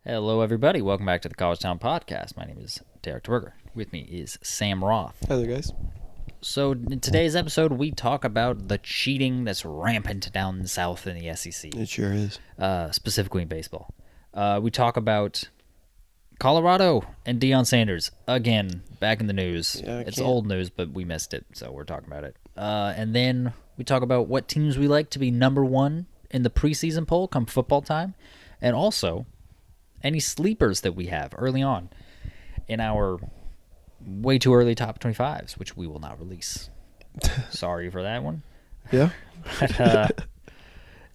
Hello, everybody. Welcome back to the College Town Podcast. My name is Derek Twerger. With me is Sam Roth. Hi there, guys. So, in today's episode, we talk about the cheating that's rampant down south in the SEC, It sure is. specifically in baseball. We talk about Colorado and Deion Sanders again, back in the news. Yeah, it's old news, but we missed it, so we're talking about it. And then we talk about what teams we like to be number one in the preseason poll come football time, and also any sleepers that we have early on in our way too early top 25s, which we will not release. Sorry for that one. Yeah.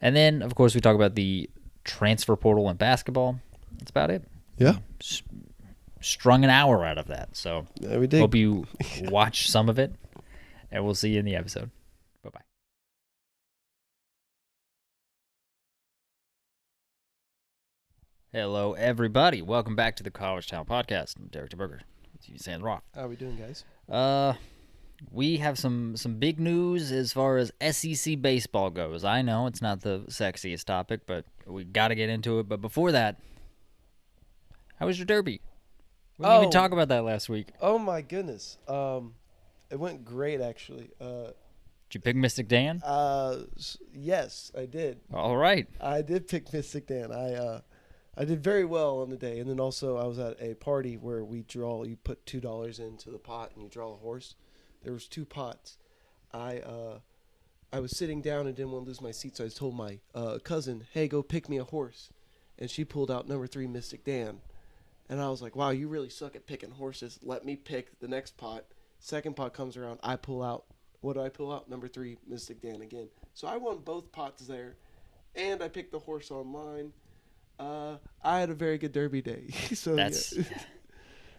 And then, of course, we talk about the transfer portal in basketball. That's about it. Yeah. Strung an hour out of that. So Yeah, we did. hope you watch some of it, and we'll see you in the episode. Bye-bye. Hello, everybody. Welcome back to the College Town Podcast. I'm Derek DeBurger. It's you, Sam Roth. How are we doing, guys? We have some big news as far as SEC baseball goes. I know it's not the sexiest topic, but we got to get into it. But before that, how was your derby? We didn't even talk about that last week. Oh my goodness. It went great actually. Did you pick Mystic Dan? Yes, I did. All right. I did pick Mystic Dan. I did very well on the day, and then also I was at a party where you put $2 into the pot and you draw a horse. There was 2 pots. I was sitting down and didn't want to lose my seat, so I told my cousin, "Hey, go pick me a horse," and she pulled out number 3 Mystic Dan, and I was like, "Wow, you really suck at picking horses. Let me pick the next pot." Second pot comes around, I pull out. What do I pull out? Number 3 Mystic Dan again. So I won both pots there, and I picked the horse online. I had a very good derby day. So That's yeah.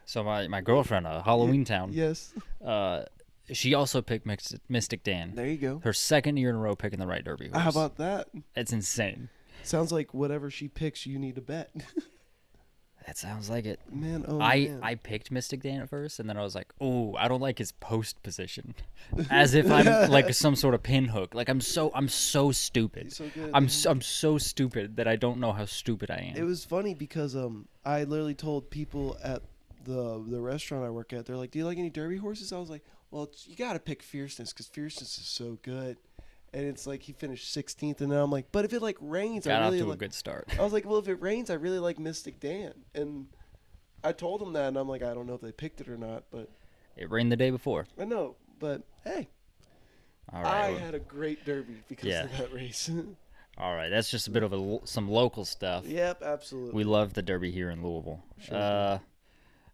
so my girlfriend, Halloween Town. Yes. She also picked Mystic Dan. There you go. Her second year in a row picking the right derby horse. How about that? That's insane. Sounds like whatever she picks, you need to bet. That sounds like it. Man, I picked Mystic Dan at first, and then I was like, "Oh, I don't like his post position," as if I'm like some sort of pinhook. Like I'm so stupid. He's so good. I'm so stupid that I don't know how stupid I am. It was funny because I literally told people at the restaurant I work at, they're like, "Do you like any derby horses?" I was like, "Well, you got to pick Fierceness because Fierceness is so good." And it's like he finished 16th, and then I'm like, "But if it like rains, Got I off really to a like." good start. I was like, "Well, if it rains, I really like Mystic Dan." And I told him that, and I'm like, "I don't know if they picked it or not, but It rained the day before. I know." But hey, All right. I had a great derby because of that race. All right. That's just a bit of some local stuff. Yep, absolutely. We love the derby here in Louisville. Sure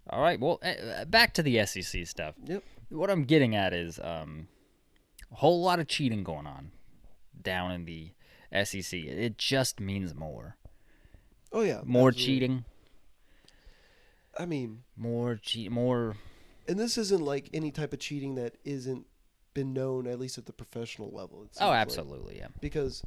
All right. Well, back to the SEC stuff. Yep. What I'm getting at is a whole lot of cheating going on down in the SEC. It just means more. Oh yeah. More absolutely. cheating. I mean, More cheat. More. and this isn't like any type of cheating that isn't been known, at least at the professional level. It seems Oh, like. absolutely. Yeah. Because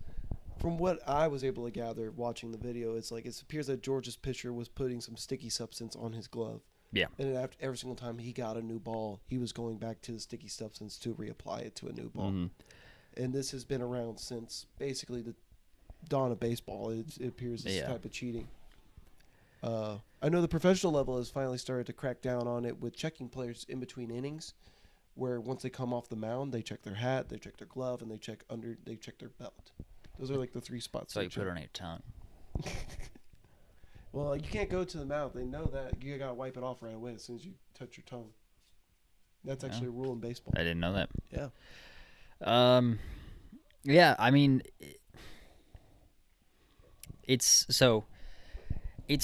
from what I was able to gather watching the video, it's like it appears that Georgia's pitcher was putting some sticky substance on his glove. Yeah. And then after every single time he got a new ball, he was going back to the sticky substance to reapply it to a new ball. Mm-hmm. And this has been around since basically the dawn of baseball. It appears this type of cheating. I know the professional level has finally started to crack down on it with checking players in between innings, where once they come off the mound, they check their hat, they check their glove, and they check their belt. Those are like the 3 spots. So they you put check. it on your tongue. Well, you can't go to the mouth. They know that. You got to wipe it off right away as soon as you touch your tongue. That's actually a rule in baseball. I didn't know that. Yeah. Yeah, I mean, it's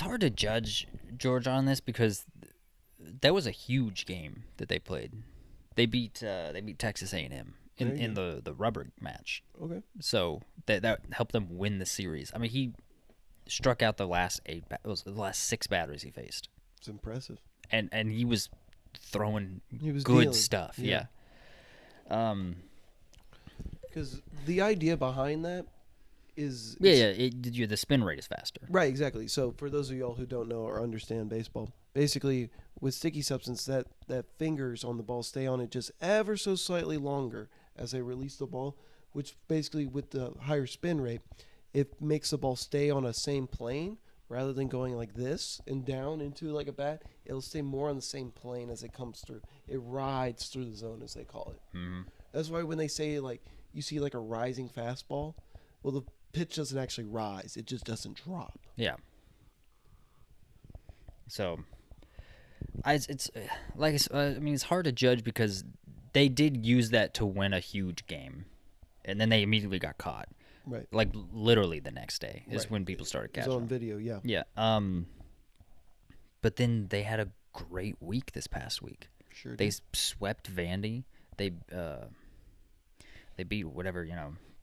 hard to judge Georgia on this because that was a huge game that they played. They beat Texas A&M in the rubber match. Okay. So that helped them win the series. I mean, he struck out the last 6 batters he faced. It's impressive. And he was throwing good dealing. stuff. Yeah. Yeah. Because the idea behind that is the spin rate is faster. right, exactly. So for those of y'all who don't know or understand baseball, basically with sticky substance, that fingers on the ball stay on it just ever so slightly longer as they release the ball, which basically with the higher spin rate, it makes the ball stay on a same plane, rather than going like this and down into like a bat, it'll stay more on the same plane as it comes through. It rides through the zone, as they call it. Mm-hmm. That's why when they say like you see like a rising fastball, well, the pitch doesn't actually rise; it just doesn't drop. Yeah. So, it's like I mean, it's hard to judge because they did use that to win a huge game, and then they immediately got caught. Right. Like literally the next day is Right. when people started It was catching on them. video, yeah. Yeah. But then they had a great week this past week. Sure. They did. swept Vandy. They beat whatever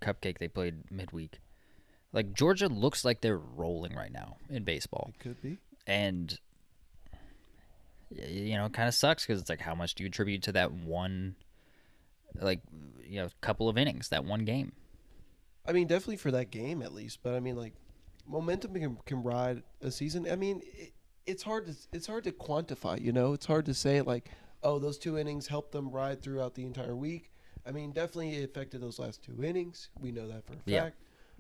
cupcake they played midweek. Like Georgia looks like they're rolling right now in baseball, It could be. and it kind of sucks because it's like how much do you attribute to that one, like couple of innings, that one game. I mean, definitely for that game at least. But I mean, like, momentum can ride a season. I mean, it's hard to quantify. It's hard to say like, oh, those 2 innings helped them ride throughout the entire week. I mean, definitely it affected those last 2 innings. We know that for a fact. Yeah.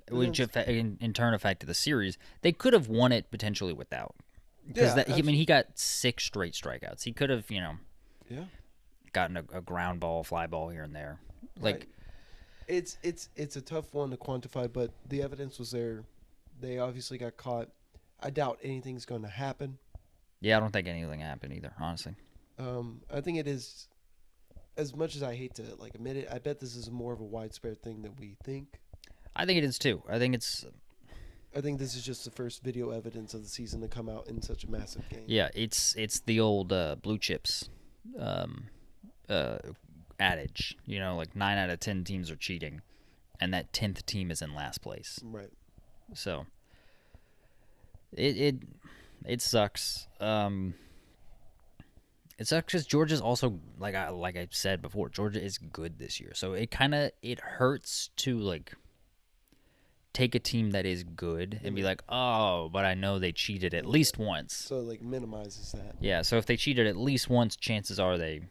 But Which in turn affected the series. They could have won it potentially without. Because Yeah, he got 6 straight strikeouts. He could have yeah, gotten a ground ball, fly ball here and there. Like. Right. It's a tough one to quantify, but the evidence was there. They obviously got caught. I doubt anything's going to happen. Yeah, I don't think anything happened either, honestly. I think it is, as much as I hate to like admit it, I bet this is more of a widespread thing than we think. I think it is too. I think this is just the first video evidence of the season to come out in such a massive game. Yeah, it's the old blue chips adage. Like 9 out of 10 teams are cheating, and that 10th team is in last place. Right. So it sucks. It sucks because Georgia's also like I said before, Georgia is good this year. So it hurts to like take a team that is good and be like, oh, but I know they cheated at least once. So it like minimizes that. Yeah. So if they cheated at least once, chances are they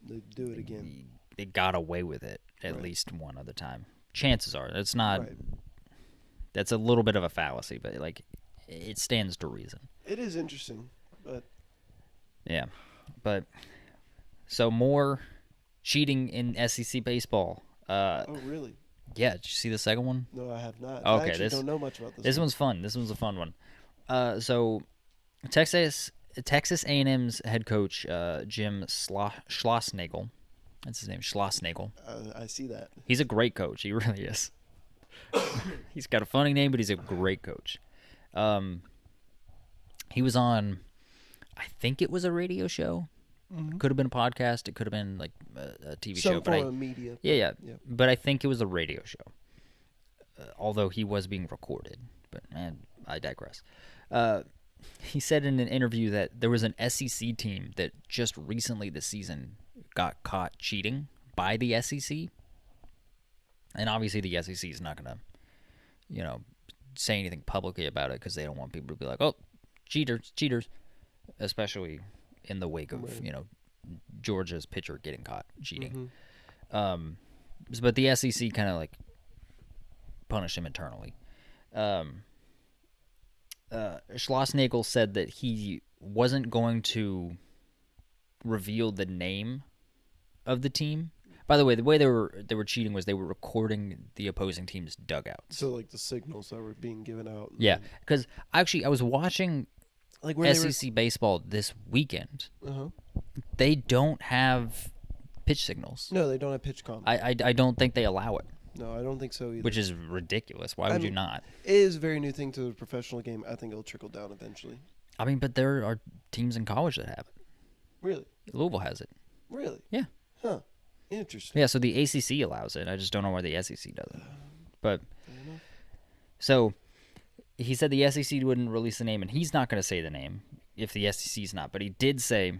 do it again. They got away with it at least one other time. Chances are. It's not. Right. That's a little bit of a fallacy, but like it stands to reason. It is interesting, but yeah. But so more cheating in SEC baseball. oh really? Yeah, did you see the second one? No, I have not. Okay, I actually don't know much about this. This one's fun. This one's a fun one. So Texas A&M's head coach Jim Schlossnagle. That's his name, Schlossnagle. I see that. He's a great coach. He really is. He's got a funny name, but he's a great coach. He was on, I think it was a radio show. Mm-hmm. Could have been a podcast. It could have been like a TV show. Some form of media. Yeah. But I think it was a radio show. Although he was being recorded. But I digress. He said in an interview that there was an SEC team that just recently this season got caught cheating by the SEC. And obviously the SEC is not going to, say anything publicly about it because they don't want people to be like, oh, cheaters. Especially in the wake of, Georgia's pitcher getting caught cheating. Mm-hmm. But the SEC kind of like punished him internally. Schlossnagle said that he wasn't going to reveal the name of the team. By the way they were cheating was they were recording the opposing team's dugouts. So like the signals that were being given out. Yeah, because actually I was watching like SEC baseball this weekend. Uh-huh. They don't have pitch signals. No, they don't have pitch comp. I don't think they allow it. No, I don't think so either. Which is ridiculous. Why would you not? It is a very new thing to the professional game. I think it'll trickle down eventually. I mean, but there are teams in college that have it. Really? Louisville has it. Really? Yeah. Huh. Interesting. Yeah, so the ACC allows it. I just don't know why the SEC doesn't. But so he said the SEC wouldn't release the name, and he's not going to say the name if the SEC's not. But he did say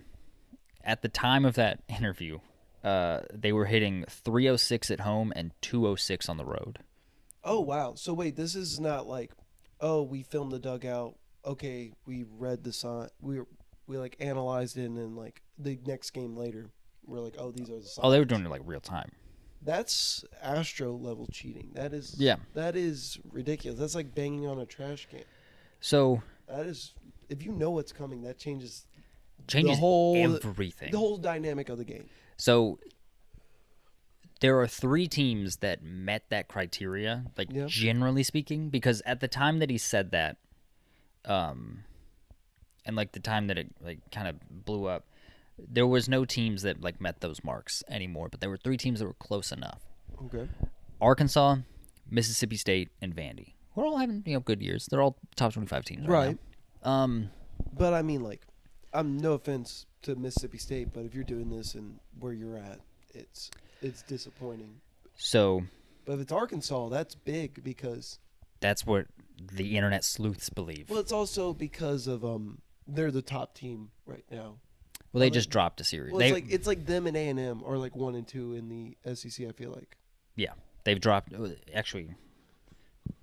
at the time of that interview, they were hitting 306 at home and 206 on the road. Oh, wow. So wait, this is not like, oh, we filmed the dugout. Okay, we read the sign. We like analyzed it, and then like the next game later, we're like, oh, these are the signs. Oh, they were doing it like real time. That's Astro level cheating. That is Yeah. That is ridiculous. That's like banging on a trash can. So That is, if you know what's coming, that changes Changes everything. the whole dynamic of the game. So there are 3 teams that met that criteria, like generally speaking, because at the time that he said that, and like the time that it like kind of blew up, there was no teams that like met those marks anymore, but there were 3 teams that were close enough. Okay. Arkansas, Mississippi State, and Vandy. We're all having good years. They're all top 25 teams right now. But I mean, like, I'm no offense to Mississippi State, but if you're doing this and where you're at, it's disappointing. So, but if it's Arkansas, that's big because that's what the internet sleuths believe. Well, it's also because of they're the top team right now. Well, they just dropped a series. Well, it's like them and A&M are like 1 and 2 in the SEC. I feel like. Yeah, they've dropped. Actually,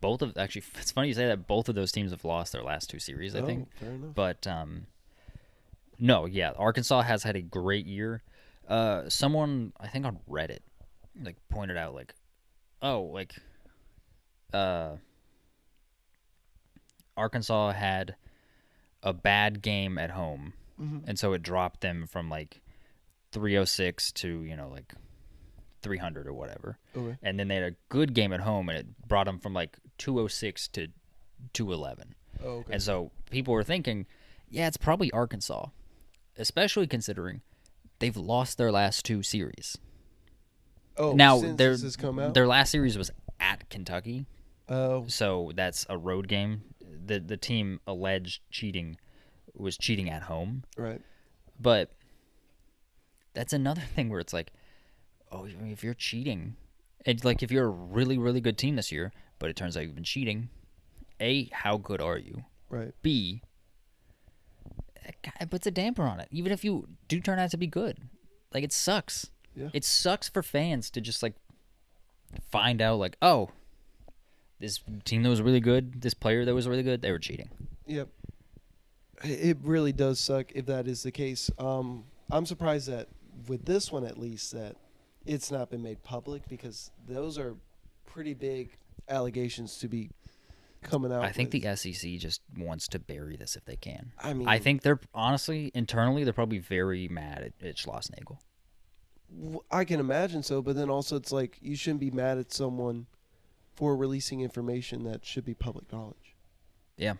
it's funny you say that. Both of those teams have lost their last 2 series. I think. Fair enough. But no, yeah, Arkansas has had a great year. Someone I think on Reddit like pointed out Arkansas had a bad game at home, and so it dropped them from like 306 to like 300 or whatever. Okay. And then they had a good game at home, and it brought them from like 206 to 211. Oh, okay. And so people were thinking, yeah, it's probably Arkansas, especially considering they've lost their last 2 series. Oh, now since this has come out? Their last series was at Kentucky. Oh. So that's a road game. The team alleged was cheating at home. Right. But that's another thing where it's like, oh, if you're cheating, and like if you're a really, really good team this year, but it turns out you've been cheating, A, how good are you? Right. B, it puts a damper on it. Even if you do turn out to be good, like it sucks. Yeah. It sucks for fans to just like find out like, oh, this team that was really good, this player that was really good, they were cheating. Yep. It really does suck if that is the case. I'm surprised that with this one at least that it's not been made public because those are pretty big allegations to be coming out. I think the SEC just wants to bury this if they can. I mean, I think they're honestly internally they're probably very mad at Schlossnagle. I can imagine so, but then also it's like you shouldn't be mad at someone for releasing information that should be public knowledge. Yeah.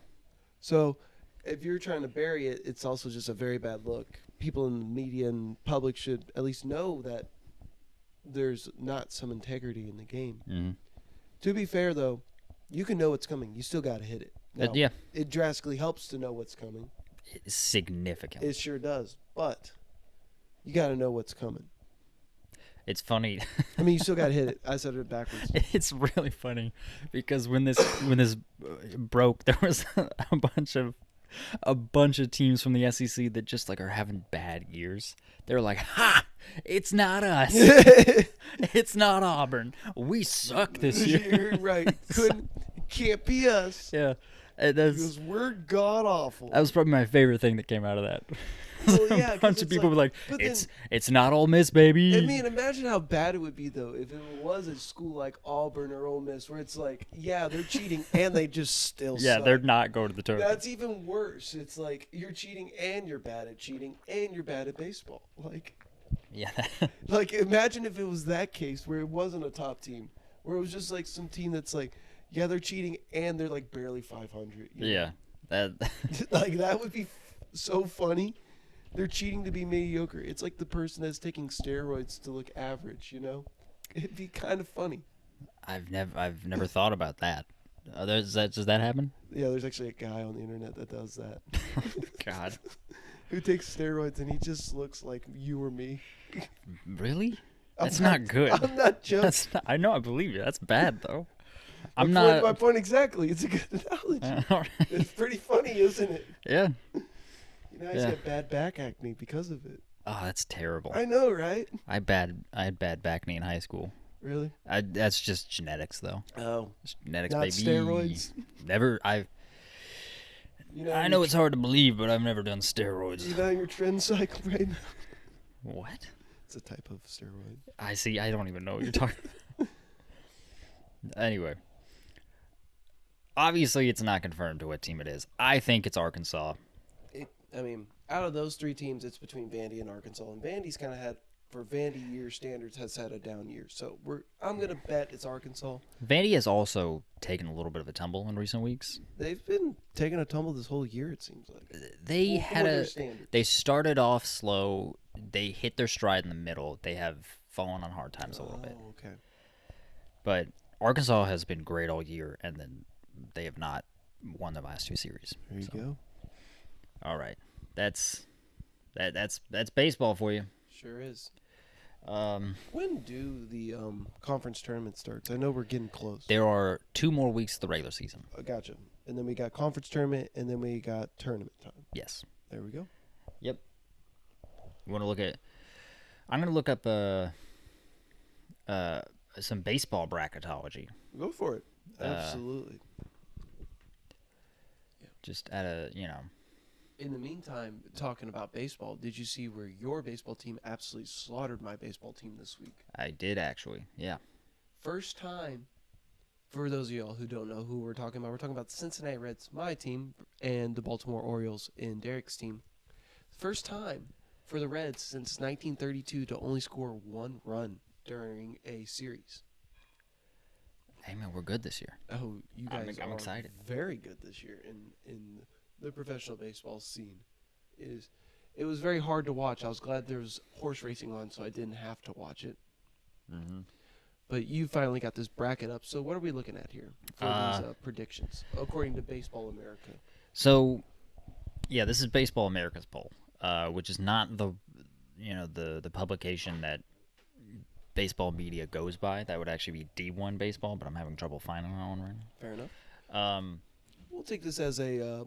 So if you're trying to bury it, it's also just a very bad look. People in the media and public should at least know that there's not some integrity in the game. Mm-hmm. To be fair, though, you can know what's coming. You still got to hit it. Now, yeah. It drastically helps to know what's coming. Significantly. It sure does. But you got to know what's coming. It's funny. I mean, you still got to hit it. I said it backwards. It's really funny because when this broke, there was a bunch of teams from the SEC that just like are having bad years. They're like, "Ha! It's not us. It's not Auburn. We suck this year." Right? Can't be us. Yeah, because we're god awful. That was probably my favorite thing that came out of that. Well, yeah, a bunch of people were like, it's not Ole Miss, baby." I mean, imagine how bad it would be though if it was a school like Auburn or Ole Miss where it's like, yeah, they're cheating and they just still suck. They're not going to the tournament. That's even worse. It's like you're cheating and you're bad at cheating and you're bad at baseball. Like, yeah. Like imagine if it was that case where it wasn't a top team, where it was just like some team that's like, yeah, they're cheating and they're like barely 500. Yeah. Like that would be so funny. They're cheating to be mediocre. It's like the person that's taking steroids to look average, you know? It'd be kind of funny. I've never thought about that. Does that happen? Yeah, there's actually a guy on the internet that does that. God. Who takes steroids and he just looks like you or me. Really? That's not good. I'm not joking. I know, I believe you. That's bad though. My point exactly. It's a good analogy. It's pretty funny, isn't it? Yeah. You know, I just get bad back acne because of it. Oh, that's terrible. I know, right? I had bad back knee in high school. Really? That's just genetics, though. Oh, it's genetics, not baby. Steroids. Never. I know it's hard to believe, but I've never done steroids. You know your trend cycle right now. What? It's a type of steroid. I see. I don't even know what you're talking about. Anyway, Obviously, it's not confirmed to what team it is. I think it's Arkansas. Out of those three teams, it's between Vandy and Arkansas. And Vandy's kind of had, for Vandy year standards, has had a down year. So I'm going to bet it's Arkansas. Vandy has also taken a little bit of a tumble in recent weeks. They've been taking a tumble this whole year, it seems like. They started off slow. They hit their stride in the middle. They have fallen on hard times a little bit. Okay. But Arkansas has been great all year, and then they have not won the last two series. There you go. All right, that's baseball for you. Sure is. When do the conference tournament starts? I know we're getting close. There are 2 more weeks of the regular season. Gotcha. And then we got conference tournament, and then we got tournament time. Yes. There we go. Yep. You want to look at? I'm going to look up some baseball bracketology. Go for it. Absolutely. Just at a In the meantime, talking about baseball, did you see where your baseball team absolutely slaughtered my baseball team this week? I did actually. Yeah. First time, for those of y'all who don't know who we're talking about the Cincinnati Reds, my team, and the Baltimore Orioles in Derek's team. First time for the Reds since 1932 to only score 1 run during a series. Hey man, we're good this year. Oh, you guys I'm are excited. very good this year in the professional baseball scene. It was very hard to watch. I was glad there was horse racing on, so I didn't have to watch it. Mm-hmm. But you finally got this bracket up. So what are we looking at here for these predictions, according to Baseball America? So, yeah, this is Baseball America's poll, which is not the publication that baseball media goes by. That would actually be D1 Baseball, but I'm having trouble finding that one right now. Fair enough. We'll take this as a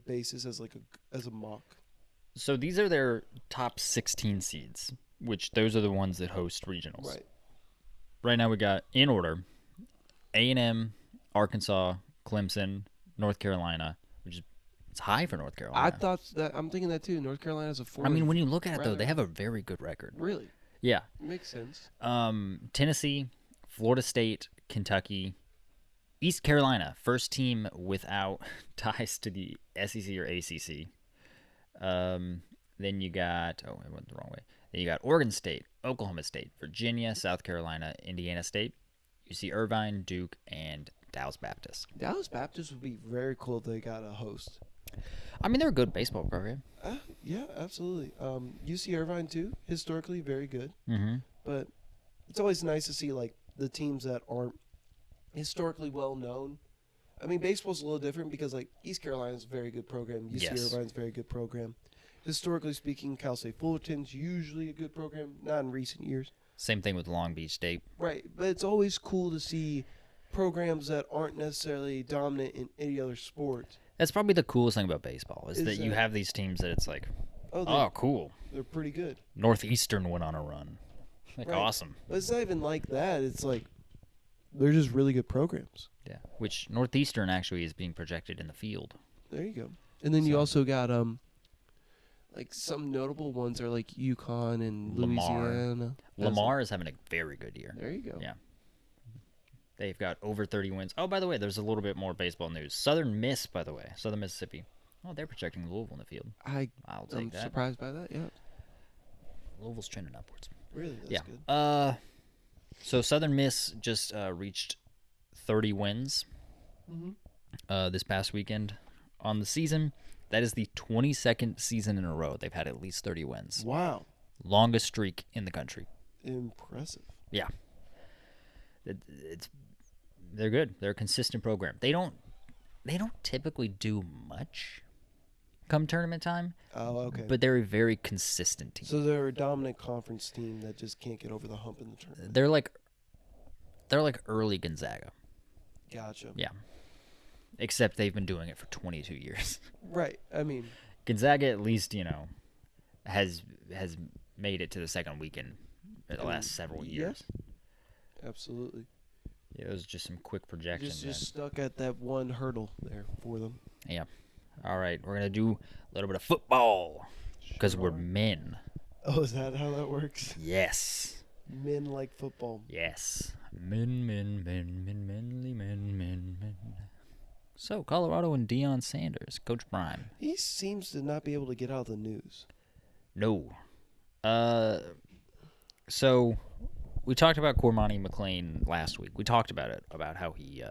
basis, as a mock. So these are their top 16 seeds, which those are the ones that host regionals. Right. Right now we got, in order, A&M, Arkansas, Clemson, North Carolina, which is it's high for North Carolina. I'm thinking that too. North Carolina's a 4. I mean, when you look at it, though, they have a very good record. Really? Yeah. Makes sense. Tennessee, Florida State, Kentucky, East Carolina, first team without ties to the SEC or ACC. Then you got, I went the wrong way. Then you got Oregon State, Oklahoma State, Virginia, South Carolina, Indiana State, UC Irvine, Duke, and Dallas Baptist. Dallas Baptist would be very cool if they got a host. I mean, they're a good baseball program. Yeah, absolutely. UC Irvine, too, historically very good. Mm-hmm. But it's always nice to see, like, the teams that aren't historically well known. I mean, baseball's a little different because, like, East Carolina's a very good program. UC Irvine's a very good program. Historically speaking, Cal State Fullerton's usually a good program, not in recent years. Same thing with Long Beach State. Right, but it's always cool to see programs that aren't necessarily dominant in any other sport. That's probably the coolest thing about baseball is that you have these teams that it's like, oh, cool. They're pretty good. Northeastern went on a run. Like, right. Awesome. But it's not even like that. It's like they're just really good programs. Yeah, which Northeastern actually is being projected in the field. There you go. And then you also got like some notable ones are like UConn and Louisiana. Lamar is having a very good year. There you go. Yeah. They've got over 30 wins. Oh, by the way, there's a little bit more baseball news. Southern Miss, by the way. Southern Mississippi. Oh, they're projecting Louisville in the field. I'll take that. I'm surprised by that, yeah. Louisville's trending upwards. Really? That's good. So Southern Miss just reached 30 wins this past weekend on the season. That is the 22nd season in a row they've had at least 30 wins. Wow. Longest streak in the country. Impressive. Yeah. They're good. They're a consistent program. They don't typically do much come tournament time. Oh, okay. But they're a very consistent team. So they're a dominant conference team that just can't get over the hump in the tournament. They're like early Gonzaga. Gotcha. Yeah. Except they've been doing it for 22 years. Right. I mean, Gonzaga at least, has made it to the second weekend in the last several years. Absolutely. Yeah, it was just some quick projections. Just stuck at that one hurdle there for them. Yeah. All right, we're going to do a little bit of football because we're men. Oh, is that how that works? Yes. Men like football. Yes. Men, manly men. So, Colorado and Deion Sanders, Coach Prime. He seems to not be able to get out of the news. No. So we talked about Cormani McLean last week. We talked about it, about how he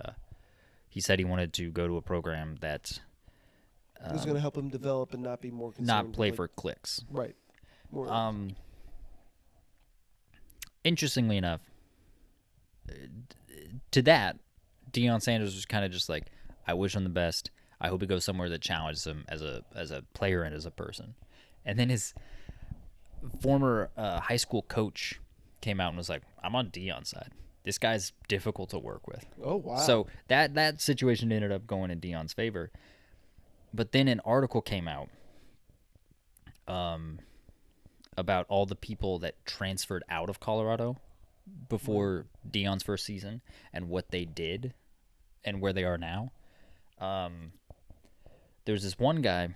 said he wanted to go to a program that Who's going to help him develop and not be more concerned? not play for clicks. Right. More Interestingly enough, to that, Deion Sanders was kind of just like, I wish him the best. I hope he goes somewhere that challenges him as a player and as a person. And then his former high school coach came out and was like, I'm on Deion's side. This guy's difficult to work with. Oh, wow. So that situation ended up going in Deion's favor. But then an article came out about all the people that transferred out of Colorado before Deion's first season and what they did and where they are now. There's this one guy.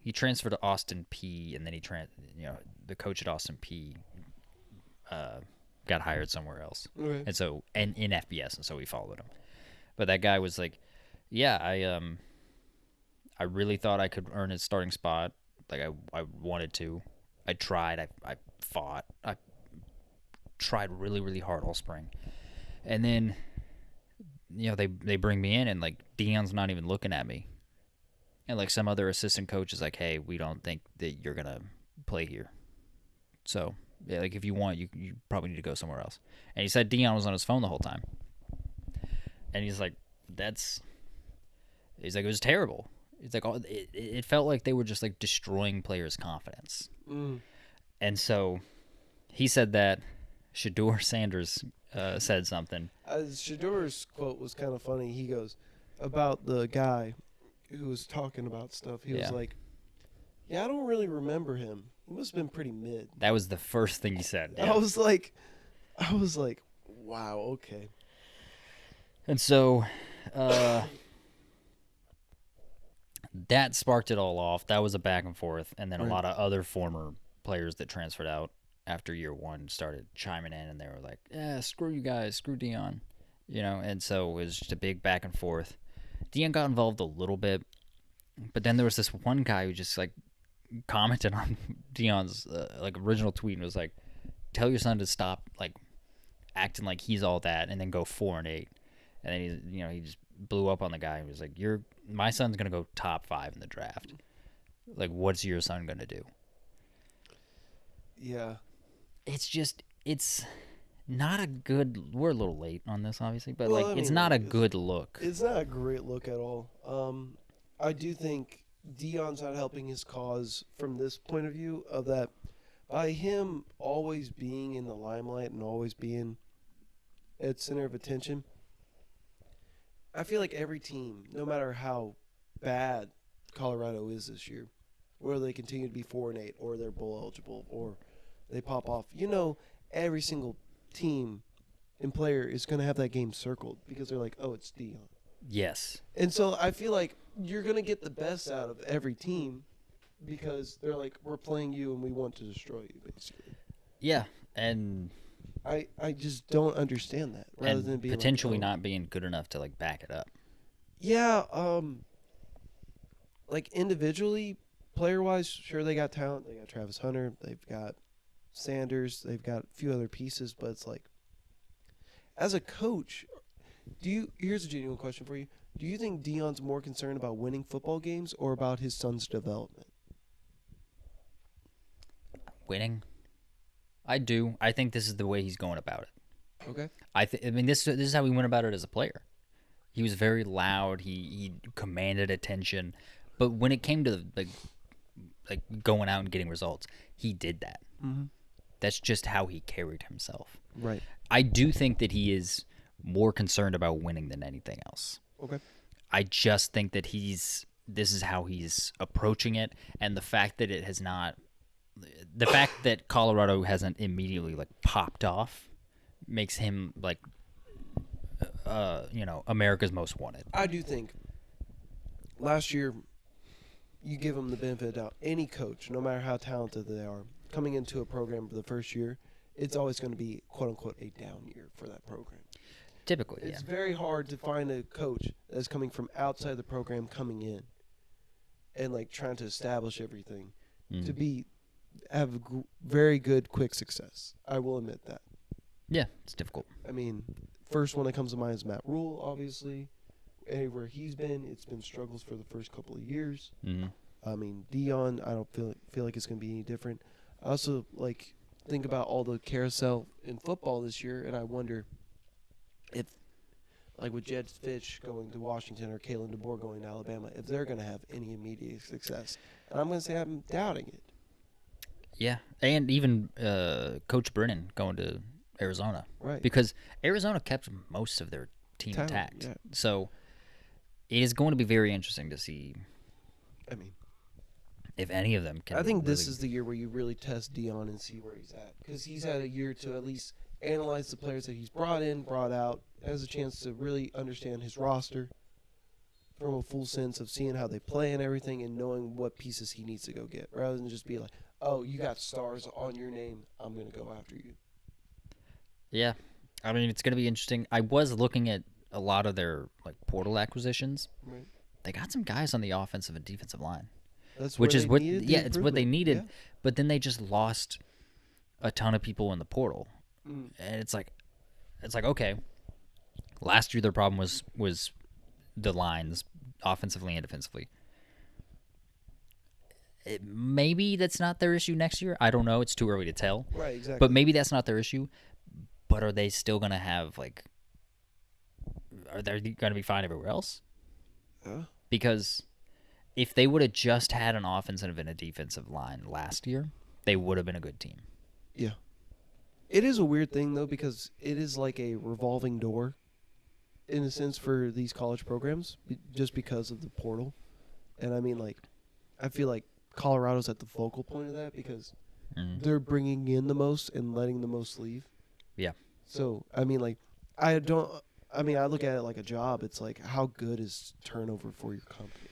He transferred to Austin P, and then the coach at Austin P got hired somewhere else, Okay. and so in FBS, and so we followed him. But that guy was like, "Yeah, I really thought I could earn his starting spot. Like I wanted to. I tried. I fought. I tried really, really hard all spring, and then they bring me in, and like Deion's not even looking at me." And like some other assistant coach is like, hey, we don't think that you're going to play here. So, yeah, like if you want, you probably need to go somewhere else. And he said Deion was on his phone the whole time. And he's like, it was terrible. It's like, it felt like they were just like destroying players' confidence. And so he said that. Shedeur Sanders said something. Shedor's quote was kind of funny. He goes, about the guy who was talking about stuff, he was like, yeah, I don't really remember him. He must have been pretty mid. That was the first thing he said. Yeah. I was like, wow, okay. And so that sparked it all off. That was a back and forth. And then a lot of other former players that transferred out after year one started chiming in, and they were like, yeah, screw you guys, screw Deion. And so it was just a big back and forth. Deion got involved a little bit, but then there was this one guy who just like commented on Deion's like original tweet and was like, "Tell your son to stop like acting like he's all that, and then go 4-8." And then he just blew up on the guy and was like, my son's gonna go top 5 in the draft. Like, what's your son gonna do?" Yeah, it's not a good. We're a little late on this, obviously, but it's not a good look. It's not a great look at all. I do think Deion's not helping his cause from this point of view of that by him always being in the limelight and always being at center of attention. I feel like every team, no matter how bad Colorado is this year, whether they continue to be 4-8 or they're bowl eligible or they pop off, every single team and player is going to have that game circled because they're like, oh, it's Deion. Yes. And so I feel like you're going to get the best out of every team because they're like, we're playing you and we want to destroy you, basically. Yeah, and I just don't understand that. Rather than being potentially not being good enough to like back it up. Yeah, like individually, player-wise, sure they got talent. They got Travis Hunter. They've got Sanders. They've got a few other pieces, but it's like, as a coach, here's a genuine question for you. Do you think Deion's more concerned about winning football games or about his son's development? Winning. I do. I think this is the way he's going about it. Okay. I mean, this is how he went about it as a player. He was very loud. He commanded attention. But when it came to like going out and getting results, he did that. Mm-hmm. That's just how he carried himself. Right. I do think that he is more concerned about winning than anything else. Okay. I just think that this is how he's approaching it, and the fact that the fact that Colorado hasn't immediately like popped off makes him like America's most wanted. I do think last year you give them the benefit of the doubt. Any coach, no matter how talented they are, coming into a program for the first year, it's always going to be, quote-unquote, a down year for that program. Typically, It's very hard to find a coach that's coming from outside the program coming in and like trying to establish everything to have very good quick success. I will admit that. Yeah, it's difficult. I mean, first one that comes to mind is Matt Rule, obviously. Anywhere he's been, it's been struggles for the first couple of years. Mm-hmm. I mean, Dion, I don't feel like it's going to be any different. I also like think about all the carousel in football this year, and I wonder if, like with Jed Fish going to Washington or Kalen DeBoer going to Alabama, if they're going to have any immediate success. And I'm going to say I'm doubting it. Yeah, and even Coach Brennan going to Arizona. Right. Because Arizona kept most of their team intact. Yeah. So it is going to be very interesting to see. I mean, if any of them can. I think this is the year where you really test Dion and see where he's at. Because he's had a year to at least analyze the players that he's brought in, brought out, has a chance to really understand his roster from a full sense of seeing how they play and everything and knowing what pieces he needs to go get. Rather than just be like, oh, you got stars on your name, I'm going to go after you. Yeah. I mean, it's going to be interesting. I was looking at a lot of their like portal acquisitions. Right. They got some guys on the offensive and defensive line. That's which is what it's what they needed. Yeah. But then they just lost a ton of people in the portal. Mm. And it's like okay. Last year their problem was the lines offensively and defensively. Maybe that's not their issue next year. I don't know. It's too early to tell. Right, exactly. But maybe that's not their issue. But are they still going to have, like, are they going to be fine everywhere else? Because if they would have just had an offensive and a defensive line last year, they would have been a good team. Yeah. It is a weird thing, though, because it is like a revolving door, in a sense, for these college programs, just because of the portal. And, I mean, like, I feel like Colorado's at the focal point of that because they're bringing in the most and letting the most leave. Yeah. So, I mean, like, I look at it like a job. It's like, how good is turnover for your company?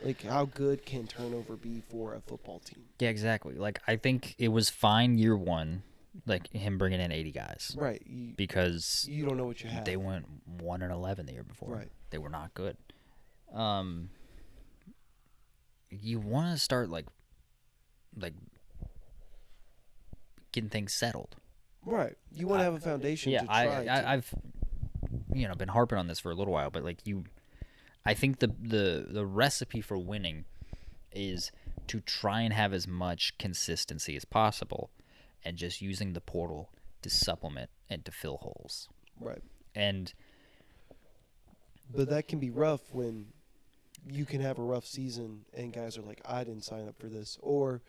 Like, how good can turnover be for a football team? Yeah, exactly. Like, I think it was fine year one, like him bringing in 80 guys. Right. Because you don't know what you have. They went 1-11 the year before. Right. They were not good. You want to start like getting things settled. Right. You want to have a foundation. Yeah, to try I've been harping on this for a little while, but like I think the recipe for winning is to try and have as much consistency as possible, and just using the portal to supplement and to fill holes. Right. But that can be rough when you can have a rough season and guys are like, I didn't sign up for this, or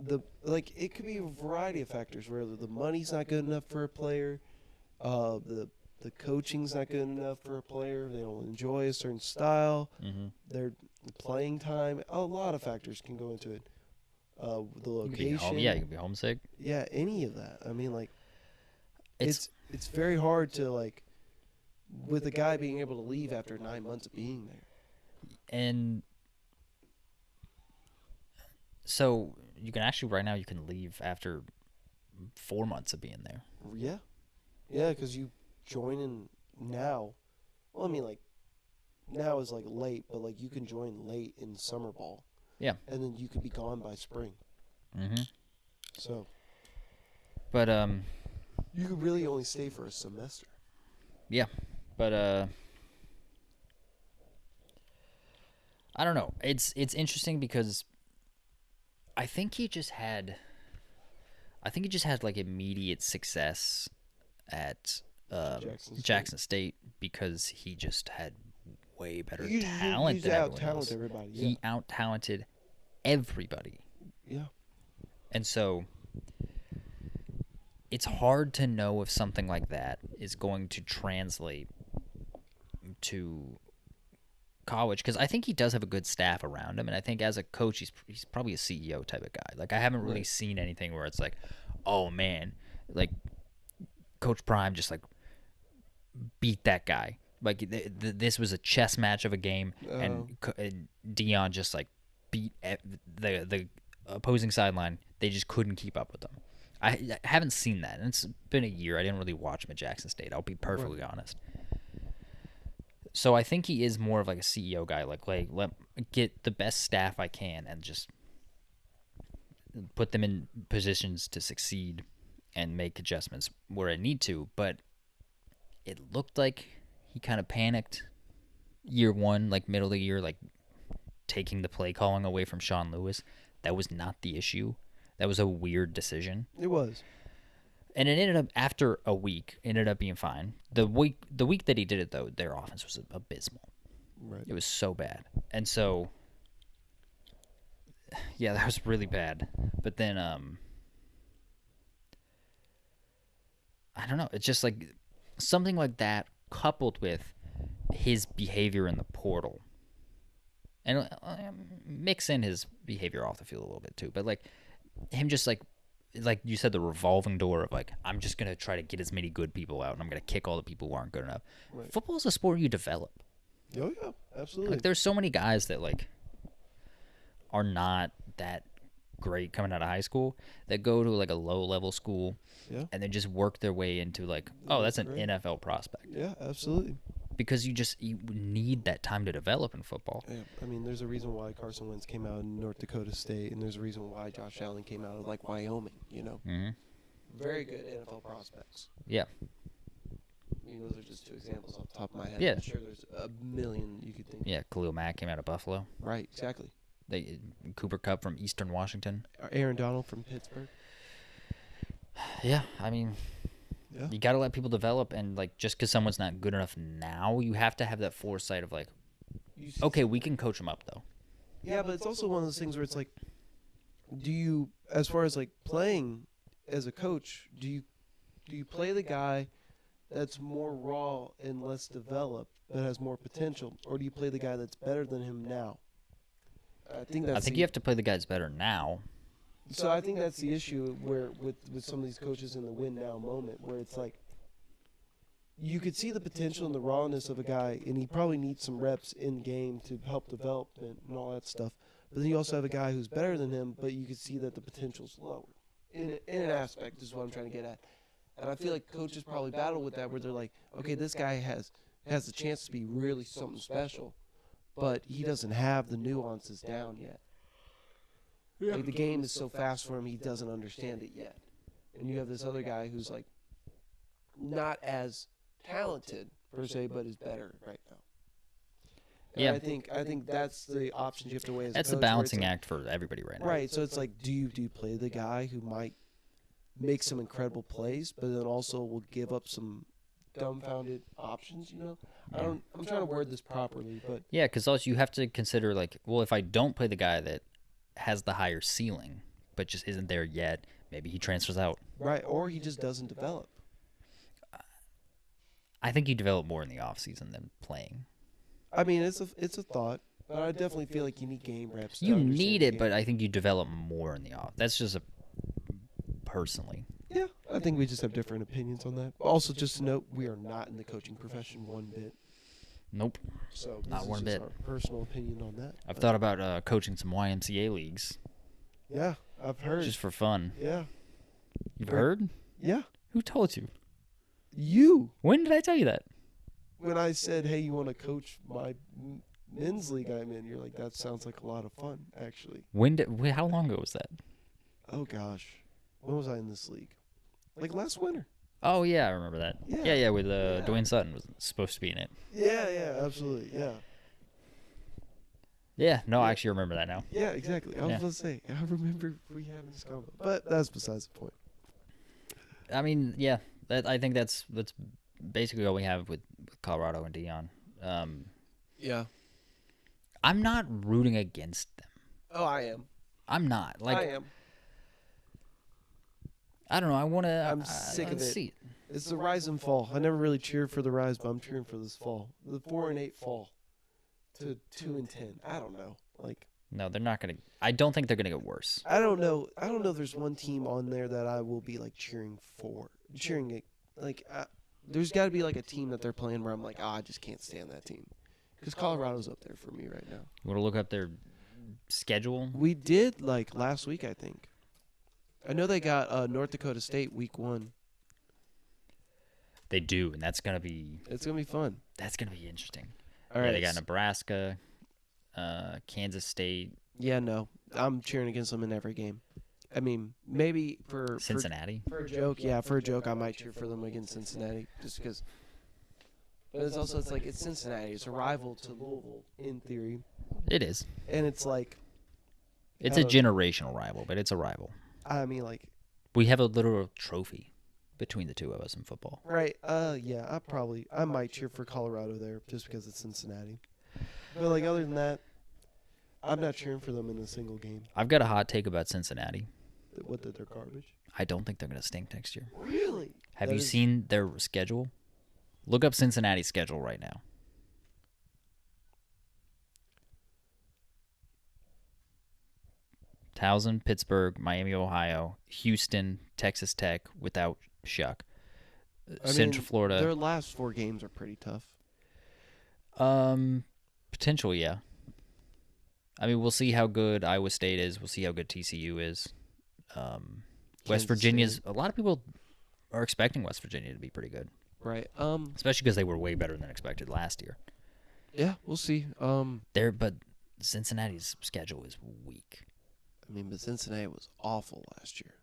it could be a variety of factors where the money's not good enough for a player, the coaching's not good enough for a player, they don't enjoy a certain style, their playing time, a lot of factors can go into it. The location, you can be homesick. Yeah, any of that. I mean, like, it's very hard to, like, with a guy being able to leave after 9 months of being there. And so you can actually right now you can leave after 4 months of being there. Yeah. Yeah, because you join in now. Well, I mean, like, now is, like, late, but, like, you can join late in summer ball. Yeah. And then you could be gone by spring. Mm-hmm. So. But, you could really only stay for a semester. Yeah. But, I don't know. It's interesting because I think he just had like immediate success at Jackson State because he just had way better talent than everyone else. Everybody. Yeah. He out-talented everybody. Yeah. And so it's hard to know if something like that is going to translate to college, because I think he does have a good staff around him, and I think as a coach he's probably a CEO type of guy. Like, I haven't really seen anything where it's like, oh man, like Coach Prime just like beat that guy. Like this was a chess match of a game, and Dion just like beat the opposing sideline. They just couldn't keep up with them. I haven't seen that, and it's been a year. I didn't really watch him at Jackson State. I'll be perfectly honest. So I think he is more of like a CEO guy. Like let get the best staff I can and just put them in positions to succeed and make adjustments where I need to. But it looked like he kind of panicked year one, like middle of the year, like taking the play calling away from Sean Lewis. That was not the issue. That was a weird decision. It was. And it ended up, after a week, ended up being fine. The week that he did it, though, their offense was abysmal. Right. It was so bad. And so, yeah, that was really bad. But then, I don't know. It's just like something like that coupled with his behavior in the portal. And mix in his behavior off the field a little bit, too. But, like, him just, like you said, the revolving door of, like, I'm just going to try to get as many good people out, and I'm going to kick all the people who aren't good enough. Right. Football is a sport you develop. Oh, yeah, absolutely. Like, there's so many guys that, like, are not that great coming out of high school that go to, like, a low-level school and then just work their way into, like, oh, that's an NFL prospect. Yeah, absolutely. Because you need that time to develop in football. Yeah, I mean, there's a reason why Carson Wentz came out of North Dakota State, and there's a reason why Josh Allen came out of, like, Wyoming, you know? Mm-hmm. Very good NFL prospects. Yeah. I mean, those are just two examples off the top of my head. Yeah. I'm sure there's a million you could think. Yeah, Khalil Mack came out of Buffalo. Right, exactly. Cooper Kupp from Eastern Washington. Aaron Donald from Pittsburgh. Yeah, I mean... Yeah. You got to let people develop, and like just because someone's not good enough now, you have to have that foresight of like, okay, we can coach them up though. Yeah, but it's also one of those things where it's like, do you, as far as like playing as a coach, do you play the guy that's more raw and less developed that has more potential, or do you play the guy that's better than him now? I think you have to play the guy that's better now. So I think that's the issue where with some of these coaches in the win now moment, where it's like you could see the potential and the rawness of a guy, and he probably needs some reps in game to help development and all that stuff. But then you also have a guy who's better than him, but you could see that the potential's lower in an aspect is what I'm trying to get at. And I feel like coaches probably battle with that, where they're like, okay, this guy has a chance to be really something special, but he doesn't have the nuances down yet. Yeah. Like the game is so fast for him, he doesn't understand it yet. And you have this other guy who's like not as talented per se, but is better right now. And yeah, I think that's the options you have to weigh as a coach. That's the balancing act for everybody right now. Right. So it's like, do you play the guy who might make some incredible plays, but then also will give up some dumbfounded options? You know, I'm trying to word this properly, but yeah, because also you have to consider like, well, if I don't play the guy that has the higher ceiling, but just isn't there yet, maybe he transfers out. Right, or he just doesn't develop. I think you develop more in the off season than playing. I mean, it's a thought, but I definitely feel like you need game reps. You need it, but I think you develop more in the off. That's just personally. Yeah, I think we just have different opinions on that. Also, just to note, we are not in the coaching profession one bit. Nope. So not one bit. Our personal opinion on that. I've thought about coaching some YMCA leagues. Yeah, I've heard. Just for fun. Yeah. You've heard? Yeah. Who told you? You. When did I tell you that? When I said, hey, you want to coach my men's league I'm in, you're like, that sounds like a lot of fun, actually. How long ago was that? Oh, gosh. When was I in this league? Like last winter. Oh, yeah, I remember that. Yeah, with Dwayne Sutton was supposed to be in it. Yeah, absolutely, yeah. Yeah, no, I actually remember that now. Yeah, exactly. I was going to say, I remember we having this convo. But that's besides the point. I mean, yeah, I think that's basically all we have with Colorado and Dion. Yeah. I'm not rooting against them. Oh, I am. I'm not. I am. I don't know. I want to. I'm sick of it. It's the rise and fall. I never really cheered for the rise, but I'm cheering for this fall. The 4-8 fall to 2-10. I don't know. No, they're not gonna. I don't think they're gonna get worse. I don't know. There's one team on there that I will be like cheering for. Cheering it. There's got to be like a team that they're playing where I'm like, I just can't stand that team. Because Colorado's up there for me right now. You want to look up their schedule? We did last week, I think. I know they got North Dakota State week 1. They do, and that's gonna be fun. That's gonna be interesting. All right. They got Nebraska, Kansas State, Yeah, no, I'm cheering against them in every game. I mean, maybe for Cincinnati. for a joke, for a joke, I might cheer for them against Cincinnati just because. But it's like it's Cincinnati. It's a rival to Louisville in theory, It is. and it's like It's a generational rival, but it's a rival. I mean, like We have a literal trophy between the two of us in football. right. Yeah, I might cheer for Colorado there just because it's Cincinnati. But like other than that, I'm not cheering for them in a single game. I've got a hot take about Cincinnati. What they're garbage. I don't think they're going to stink next year. Really? Have you seen their schedule? Look up Cincinnati's schedule right now. Towson, Pittsburgh, Miami, Ohio, Houston, Texas Tech without Shuck, Central Florida. Their last 4 games are pretty tough. Potentially, yeah. I mean, we'll see how good Iowa State is. We'll see how good TCU is. West Virginia's. A lot of people are expecting West Virginia to be pretty good, Right. especially because they were way better than expected last year. Yeah, we'll see. But Cincinnati's schedule is weak. I mean, but Cincinnati was awful last year.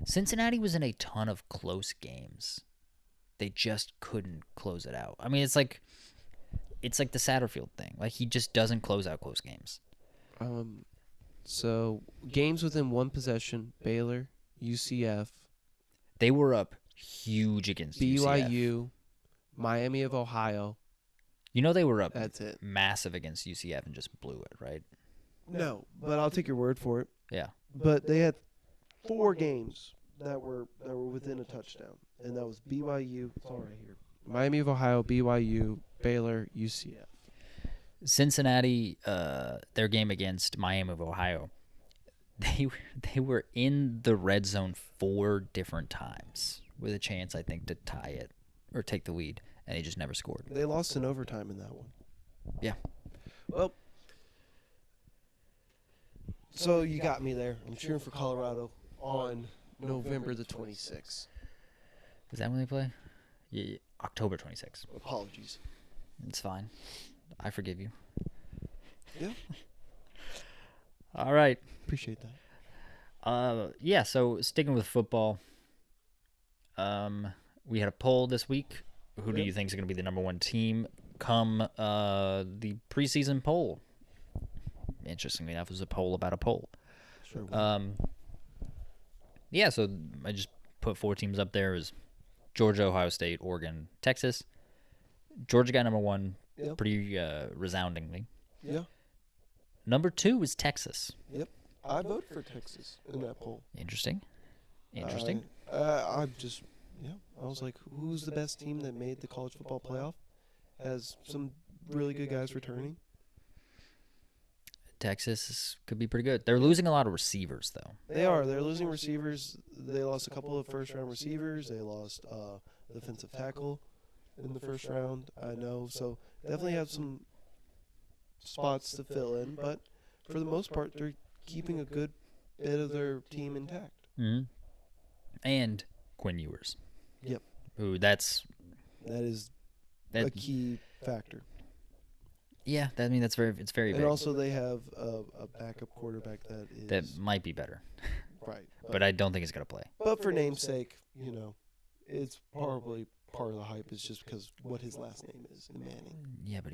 Cincinnati was in a ton of close games. They just couldn't close it out. I mean, it's like the Satterfield thing. Like, he just doesn't close out close games. So games within 1 possession: Baylor, UCF, They were up huge against UCF. BYU, Miami of Ohio. You know they were up That's it. massive against UCF and just blew it, right? No, but I'll take your word for it. Yeah. But they had 4 games that were within a touchdown, and that was BYU. It's all right here. Miami of Ohio, BYU, Baylor, UCF. Cincinnati, their game against Miami of Ohio, they were in the red zone 4 different times with a chance, I think, to tie it or take the lead, and they just never scored. They lost in overtime in that one. Yeah. Well, so you got me there. I'm cheering for Colorado on November the 26th. Is that when they play? Yeah, October 26th. Apologies. It's fine. I forgive you. Yeah. All right. Appreciate that. Yeah, so sticking with football, we had a poll this week. Who do you think is going to be the number 1 team come the preseason poll? Interestingly enough, it was a poll about a poll. Sure. Yeah, so I just put 4 teams up there. It was Georgia, Ohio State, Oregon, Texas. Georgia got number 1 pretty resoundingly. Yeah. Number 2 was Texas. Yep. I voted for Texas in that poll. Interesting. I was like, who's the best team that made the college football playoff? Has some really good guys returning. Texas could be pretty good. They're losing a lot of receivers, though. They are. They're losing receivers. They lost a couple of first-round receivers. They lost defensive tackle in the first round. I know. So definitely have some spots to fill in. But for the most part, they're keeping a good bit of their team intact. Mm-hmm. And Quinn Ewers. Yep. Who that is a key factor. Yeah, it's very big. And also they have a backup quarterback that might be better. Right. But I don't think he's going to play. But for namesake, it's probably part of the hype is just because what his last name is, Manning. Yeah, but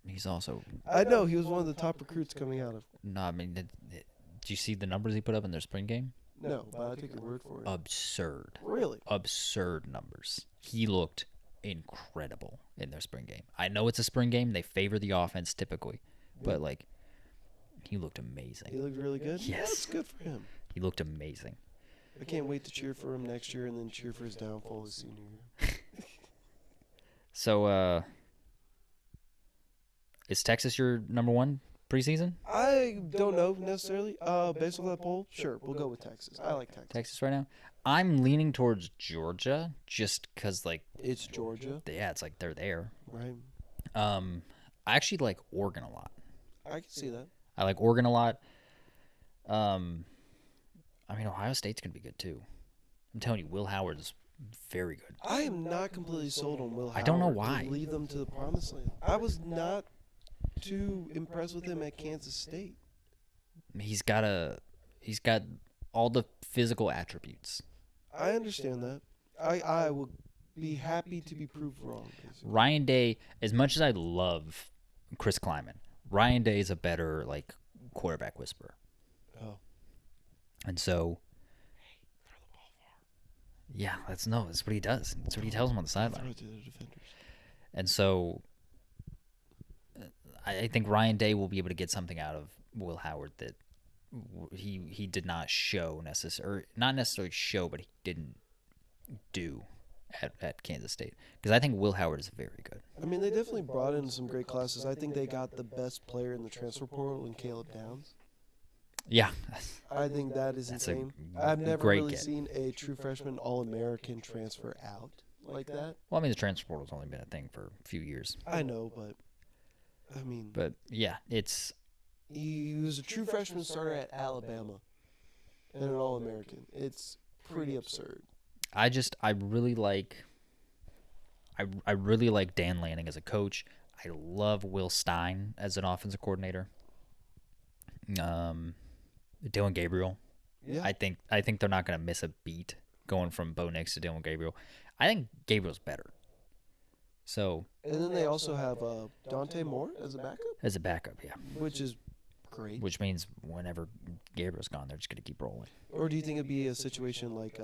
he's also... I know, he was one of the top recruits coming out of... No, I mean, did you see the numbers he put up in their spring game? No, but I'll take your word for it. Absurd. Really? Absurd numbers. He looked incredible in their spring game. I know it's a spring game. They favor the offense typically. But, he looked amazing. He looked really good? Yes. That's good for him. He looked amazing. I can't wait to cheer for him next year and then cheer for his downfall his senior year. So, is Texas your number 1 preseason? I don't know necessarily. Based on that poll, sure, we'll go with Texas. I like Texas. Texas right now? I'm leaning towards Georgia just because, it's Georgia. Yeah, it's they're there. Right. I actually like Oregon a lot. I can see that. I like Oregon a lot. I mean, Ohio State's going to be good too. I'm telling you, Will Howard's very good. I am not completely sold on Will Howard. I don't know why. To lead them to the promised land. I was not too impressed with him at Kansas State. He's got all the physical attributes. I understand that. I will be happy to be proved wrong. Basically. Ryan Day, as much as I love Chris Kleiman, Ryan Day is a better like quarterback whisperer. Oh. And so, yeah, that's what he does. That's what he tells them on the sideline. Throw it to the defenders. And so, I think Ryan Day will be able to get something out of Will Howard that he did not show necessarily, not necessarily show, but he didn't do at Kansas State. Because I think Will Howard is very good. I mean, they definitely brought in some great classes. I think they got the best player in the transfer portal in Caleb Downs. Yeah. I think that is That's insane. a I've never great really get. seen a true freshman All-American transfer out like that. Well, I mean, the transfer portal's only been a thing for a few years. I know, but I mean, But yeah, it's he was a true freshman starter at Alabama and an All-American. It's pretty absurd. I really like Dan Lanning as a coach. I love Will Stein as an offensive coordinator. Dylan Gabriel. Yeah. I think they're not going to miss a beat going from Bo Nix to Dylan Gabriel. I think Gabriel's better. So. And then they also have Dante Moore as a backup. As a backup, yeah. Which is great. Which means whenever Gabriel's gone, they're just going to keep rolling. Or do you think it'd be a situation like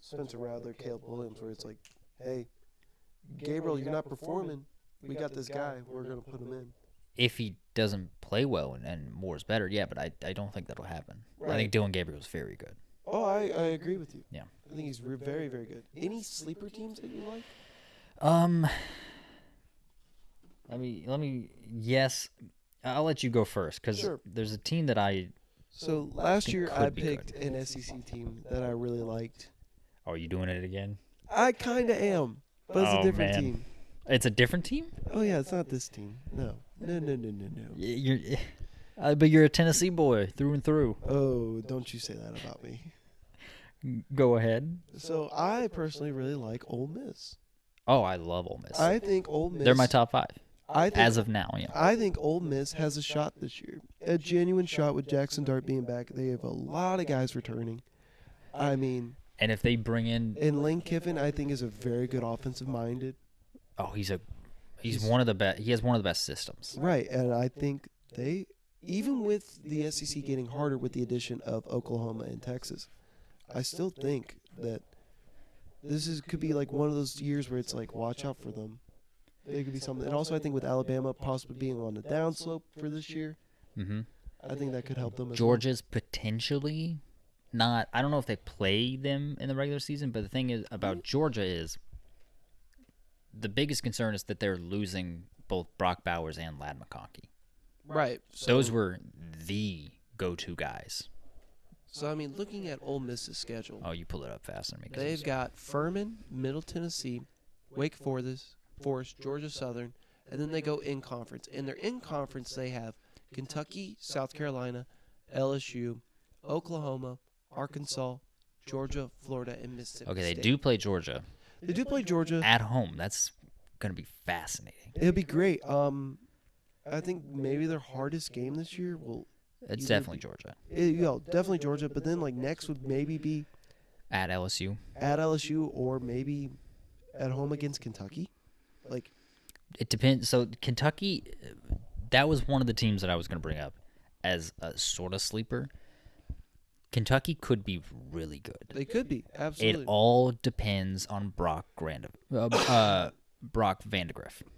Spencer Rattler, Caleb Williams, where it's like, hey, Gabriel, you're not performing. We got this guy. We're going to put him in. If he doesn't play well and Moore's better, yeah, but I don't think that'll happen. Right. I think Dylan Gabriel's very good. Oh, I agree with you. Yeah. I think he's very, very good. Any sleeper teams that you like? Let me. Yes, I'll let you go first because there's a team that I. So last year I picked an SEC team that I really liked. Oh, are you doing it again? I kind of am, but it's a different team. It's a different team? Oh yeah, it's not this team. No. But you're a Tennessee boy through and through. Oh, don't you say that about me. Go ahead. So I personally really like Ole Miss. Oh, I love Ole Miss. I think Ole Miss. They're my top 5. As of now, yeah. I think Ole Miss has a shot this year. A genuine shot with Jackson Dart being back. They have a lot of guys returning. I mean. And if they bring in. And Lane Kiffin, I think, is a very good offensive-minded. Oh, he's one of the best. He has one of the best systems. Right, and I think they, even with the SEC getting harder with the addition of Oklahoma and Texas, I still think that could be like one of those years where it's like, watch out for them. It could be something. And also, I think with Alabama possibly being on the downslope for this year, I think that could help them. Georgia's potentially not. I don't know if they play them in the regular season, but the thing is about Georgia is the biggest concern is that they're losing both Brock Bowers and Ladd McConkey. Right. So those were the go-to guys. So, I mean, looking at Ole Miss's schedule. Oh, you pull it up faster than me. They've got Furman, Middle Tennessee, Wake Forest, Georgia Southern, and then they go in conference. In their in conference, they have Kentucky, South Carolina, LSU, Oklahoma, Arkansas, Georgia, Florida, and Mississippi Okay, they State. do play Georgia. They do play Georgia. At home. That's going to be fascinating. It'll be great. I think maybe their hardest game this year will... It's definitely Georgia. Definitely Georgia, but then like next would maybe be... At LSU. At LSU or maybe at home against Kentucky. Like, it depends. So Kentucky, that was one of the teams that I was going to bring up as a sort of sleeper. Kentucky could be really good. They could be, absolutely. It all depends on Brock Vandagriff.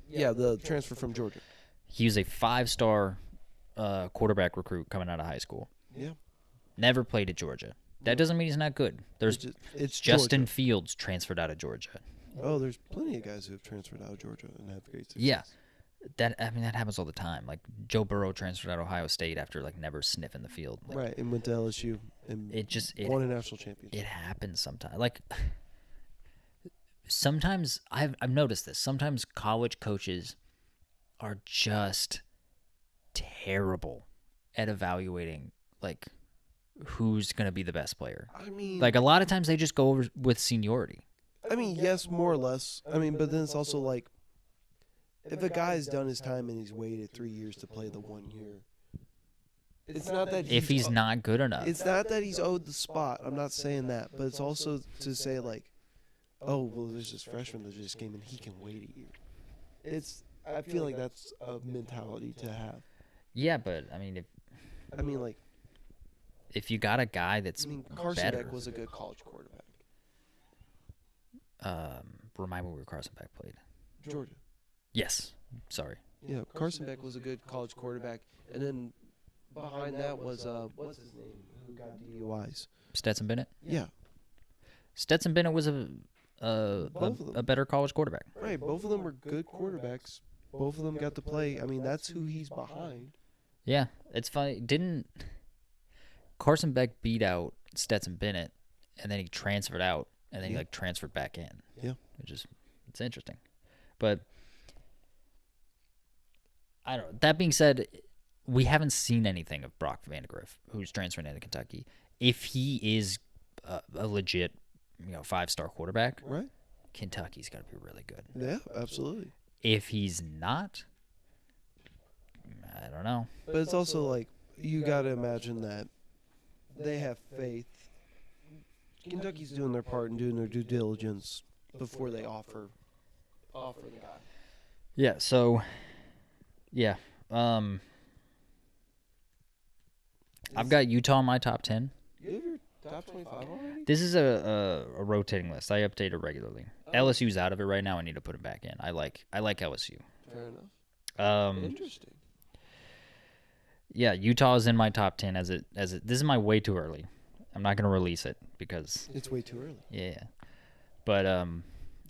Yeah, the transfer from Georgia. He was a 5-star quarterback recruit coming out of high school. Yeah. Never played at Georgia. That doesn't mean he's not good. It's Justin Georgia. Fields transferred out of Georgia. Oh, there's plenty of guys who have transferred out of Georgia and have great success. Yeah. That happens all the time. Like Joe Burrow transferred out of Ohio State after like never sniffing the field. Like, right, and went to LSU and won a national championship. It happens sometimes. Like sometimes I've noticed this. Sometimes college coaches are just terrible at evaluating like who's going to be the best player. I mean, Like, a lot of times they just go over with seniority. I mean, yes, more or less. I mean, but then it's also like, if a guy's done his time and he's waited 3 years to play the 1 year, it's not that If he's not good enough. It's not that he's owed the spot. I'm not saying that, but it's also to say like, oh well, there's this freshman that just came in. He can wait a year. I feel like that's a mentality to have. Yeah, but I mean, if you got a guy that's Carson better, Beck was a good college quarterback. Remind me where Carson Beck played. Georgia. Yes. Sorry. Yeah, Carson Beck was a good college quarterback, and then behind that was what's his name? Who got DUIs? Stetson Bennett. Yeah. Stetson Bennett was a better college quarterback. Right. Both of them were good quarterbacks. Both of them got to play. I mean, that's who he's behind. Yeah, it's funny. Didn't Carson Beck beat out Stetson Bennett, and then he transferred out, and then he transferred back in. Yeah. It's interesting. But I don't know. That being said, we haven't seen anything of Brock Vandegrift, who's transferring into Kentucky. If he is a legit, 5-star quarterback, right? Kentucky's got to be really good. Yeah, absolutely. If he's not, I don't know. But it's also like, you got to imagine that they have faith. Kentucky's doing their part and doing their due diligence before they offer the guy. Yeah, so, yeah. I've got Utah in my top 10. You have your top 25 already? This is a rotating list. I update it regularly. LSU's out of it right now. I need to put it back in. I like LSU. Fair enough. Interesting. Yeah, Utah is in my top 10 as it. This is my way too early. I'm not going to release it because it's way too early. Yeah. But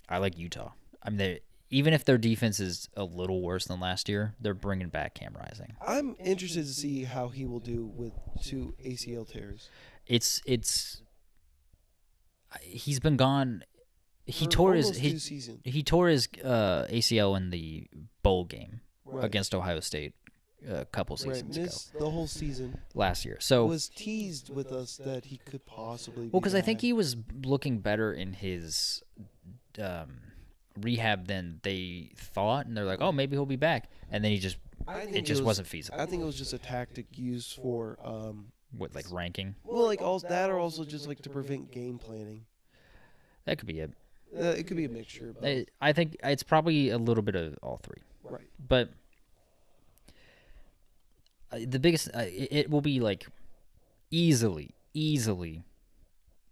I like Utah. I mean, even if their defense is a little worse than last year, they're bringing back Cam Rising. I'm interested to see how he will do with 2 ACL tears. He's been gone. He tore his ACL in the bowl game against Ohio State a couple seasons ago. Missed the whole season last year. So was teased with us that he could possibly. Well, because I think he was looking better in his rehab than they thought, and they're like, "Oh, maybe he'll be back," and then it just wasn't feasible. I think it was just a tactic used for ranking. Well, like all that, or also just like to prevent game planning. That could be it. It could be a mixture. I think it's probably a little bit of all three. Right. But the biggest, it will be like easily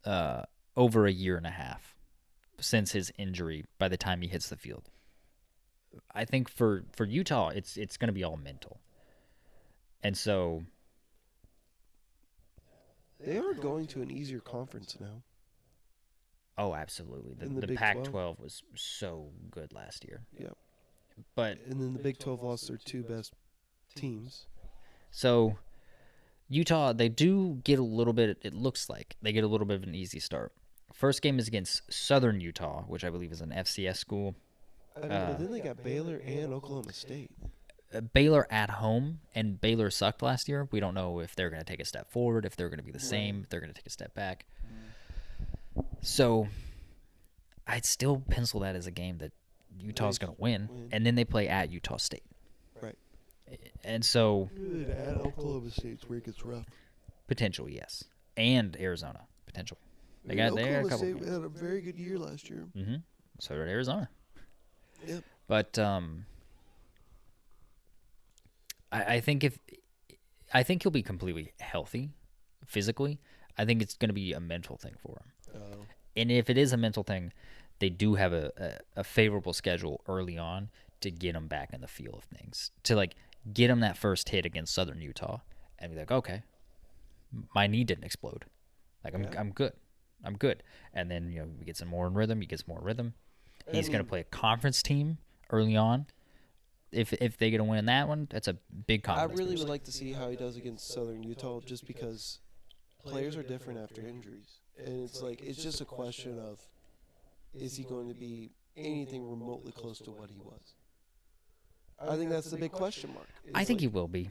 over a year and a half since his injury by the time he hits the field. I think for Utah, it's going to be all mental. And so they are going to an easier conference now. Oh, absolutely. The Pac-12 was so good last year. Yeah. And then the Big 12 lost their 2 best teams. So Utah, they do get a little bit, it looks like, they get a little bit of an easy start. First game is against Southern Utah, which I believe is an FCS school. But then they got Baylor and Oklahoma State. Baylor at home, and Baylor sucked last year. We don't know if they're going to take a step forward, if they're going to be the same, if they're going to take a step back. So I'd still pencil that as a game that Utah's going to win, and then they play at Utah State. Right. And so at Oklahoma State's where it gets rough. Potentially, yes. And Arizona, potentially. Oklahoma State had a very good year last year. Mm-hmm. So did Arizona. Yep. But I think he'll be completely healthy physically. I think it's going to be a mental thing for him. Oh. And if it is a mental thing, they do have a favorable schedule early on to get him back in the feel of things, to like get him that first hit against Southern Utah and be like, okay, my knee didn't explode. Like I'm good. I'm good. And then, he gets more in rhythm. He gets more rhythm. He's going to play a conference team early on. If they get to win that one, that's a big conference. I really would like to see how he does against Southern Utah, just because players are different after injuries. And it's just a question of, is he going to be anything remotely close to what he was? I think that's the big question mark. I think he will be.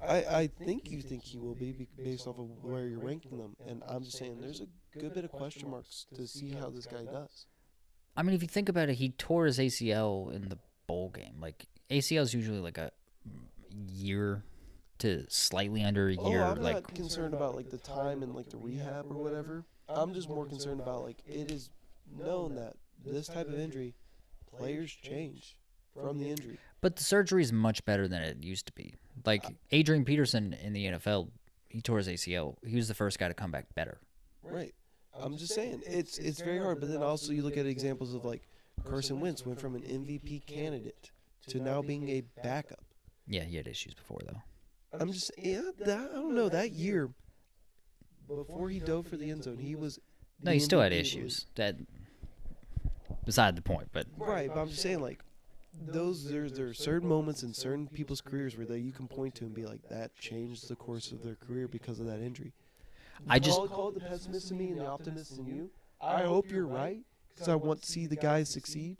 I think you think he will be based off of where you're ranking them, and I'm just saying there's a good bit of question marks to see how this guy does. I mean, if you think about it, he tore his ACL in the bowl game. Like ACL is usually like a year to slightly under a year. I'm like not concerned about like the time and like the rehab or whatever. I'm just more concerned about like it is known that this type of injury, players change from the injury. But the surgery is much better than it used to be. Like Adrian Peterson in the NFL, he tore his ACL. He was the first guy to come back better. Right. I'm just saying it's very hard. But then also you look at examples of like Carson Wentz went from an MVP candidate to now being a backup. Yeah, he had issues before though. I don't know, that year before he dove for the end zone, he was. No, he still had issues. That beside the point, but right. But I'm just saying like. There are certain moments in certain people's careers where you can point to and be like, that changed the course of their career because of that injury. Call it the pessimist in me and the optimist in you. I hope you're right because I want to see the guys succeed.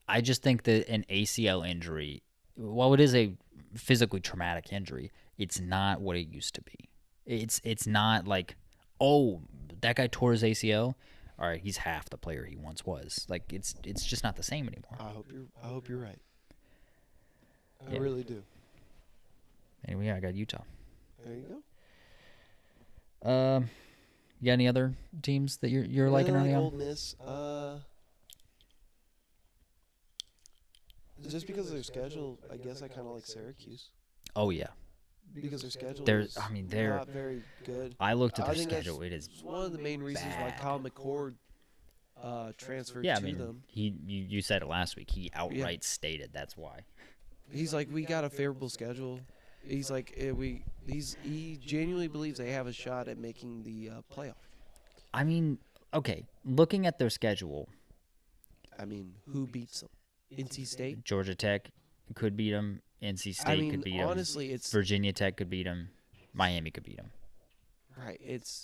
I just think that an ACL injury, while it is a physically traumatic injury, it's not what it used to be. It's not like, oh, that guy tore his ACL. All right, he's half the player he once was. Like it's just not the same anymore. I hope you're right. I really do. Anyway, I got Utah. There you go. You got any other teams that you're liking early on? Ole Miss. Just because of their schedule, I guess I kind of like Syracuse. Oh yeah. Because their schedule they're not very good. I looked at their schedule. It is one of the main reasons why Kyle McCord transferred to them. You said it last week. He outright stated that's why. He's like, we got a favorable schedule. He's like, he genuinely believes they have a shot at making the playoff. I mean, okay, looking at their schedule. I mean, who beats them? NC State? Georgia Tech could beat them. NC State could beat them. Honestly, it's Virginia Tech could beat them. Miami could beat them. Right.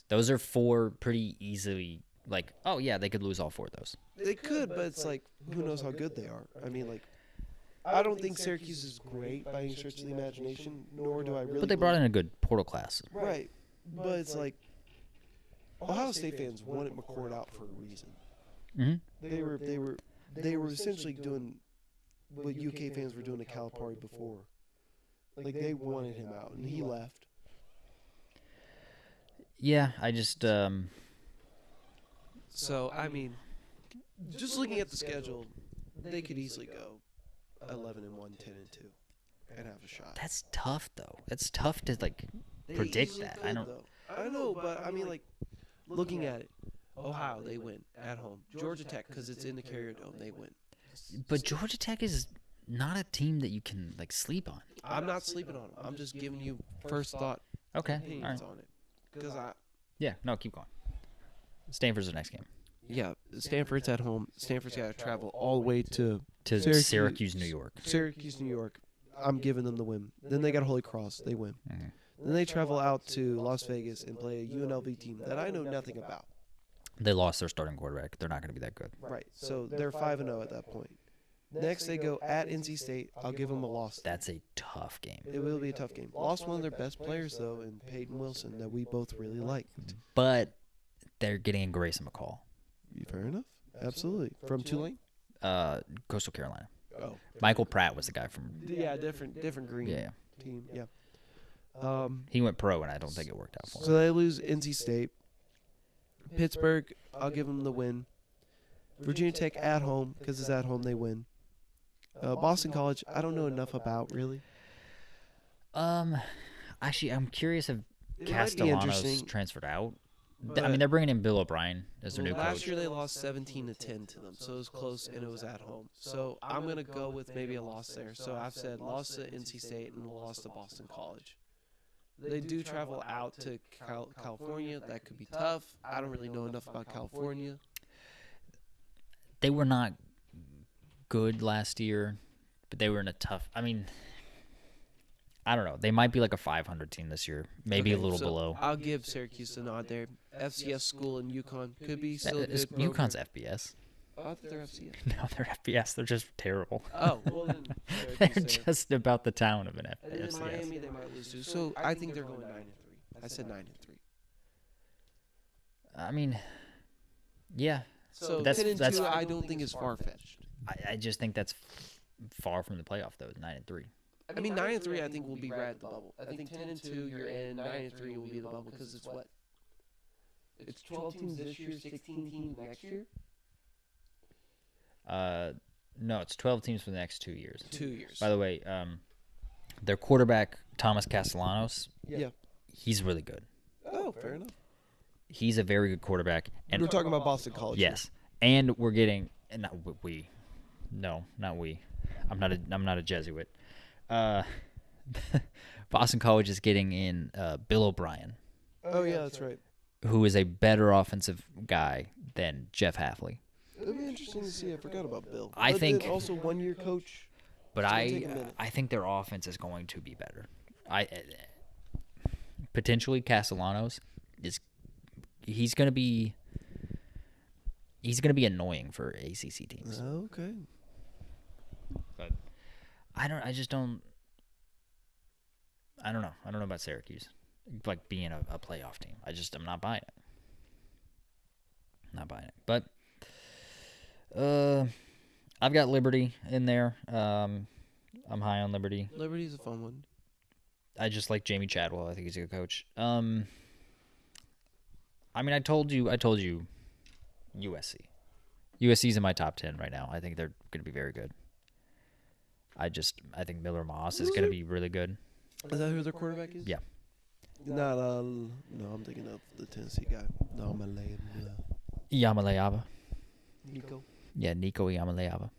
Those are four pretty easily. Like, oh yeah, they could lose all four of those. They could, but it's like, who knows how good they are? I mean, like, I don't think Syracuse is great by any stretch of the imagination, nor do I really. But they brought in a good portal class. Right, but it's like Ohio State fans wanted McCord out for a reason. Mm-hmm. They were essentially doing what UK fans were doing to Calipari before. Like, they wanted him out, and he left. Yeah, I just. So, I mean, just looking at the schedule, they could easily go 11-1, 10-2, and have a shot. That's tough, though. That's tough to predict that. I know, but I mean, like, looking at it, Ohio, they win at home. Georgia Tech, because it's in the Carrier Dome, they win. But Georgia Tech is not a team that you can sleep on. I'm not sleeping on them. I'm just giving you first thought opinions on it. Because keep going. Stanford's the next game. Yeah, Stanford's at home. Stanford's got to travel all the way to Syracuse, New York. Syracuse, New York. I'm giving them the win. Then they got Holy Cross. They win. Mm-hmm. Then they travel out to Las Vegas and play a UNLV team that I know nothing about. They lost their starting quarterback. They're not going to be that good. Right. So they're 5-0 at that point. Next, they go at NC State. I'll give them a loss. That's a tough game. It will be a tough game. Lost one of their best players, though, in Peyton Wilson, that we both really liked. But they're getting Grayson McCall. Fair enough. Absolutely. From Tulane? Coastal Carolina. Oh. Michael Pratt was the guy from... Yeah, different green team. Yeah. He went pro, and I don't think it worked out for him. So they lose NC State. Pittsburgh, I'll give them the win. Virginia Tech at home, because it's at home, they win. Boston College, I don't know enough about, really. Actually, I'm curious if Castellanos transferred out. I mean, they're bringing in Bill O'Brien as their new coach. Last year they lost 17-10 to them, so it was close, and it was at home. So I'm going to go with maybe a loss there. So I've said loss to NC State and a loss to Boston College. They do travel out to California. That could be tough. I don't really know enough about California. They were not good last year, but they were in a tough... I mean, I don't know. They might be like a 500 team this year, maybe a little below. I'll give Syracuse a nod there. FCS school in UConn could be still good. UConn's FBS. I thought they're FCS. No, they're FBS. They're just terrible. Oh, well then. They're just about the town of an And then FBS. Miami, they might lose to. So I think they're going 9-3. I said 9-3. I mean, yeah. So That's- 10-2, I don't think is far fetched. I just think that's far from the playoff, though, 9-3. I mean, 9-3, I think will be right at the bubble. I think 10-2, you're in. 9-3 will be the bubble because it's what? It's 12 teams this year, 16 teams next year. No, it's 12 teams for the next 2 years. 2 years. By the way, their quarterback, Thomas Castellanos, Yeah. he's really good. Oh, fair enough. He's a very good quarterback. And We're talking about Boston College. yes, and we're getting and not we, no, not we. I'm not a Jesuit. Boston College is getting in Bill O'Brien, Oh yeah, that's right. who is a better offensive guy than Jeff Halfley. It'll be interesting to see. I forgot about Bill. I But think- then also 1-year coach. But It's gonna take a minute. I think their offense is going to be better. Potentially Castellanos he's going to be annoying for ACC teams. Okay. But I don't know. I don't know about Syracuse, like being a playoff team. I'm not buying it. Not buying it. But I've got Liberty in there. I'm high on Liberty. Liberty's a fun one. I just like Jamie Chadwell. I think he's a good coach. I mean, I told you USC. USC's in my top 10 right now. I think they're going to be very good. I think Miller Moss is going to be really good. Is that who their quarterback is? Yeah. Not no, I'm thinking of the Tennessee guy. No, I'm Yamaleava. Nico. Yeah, Nico Yamaleava.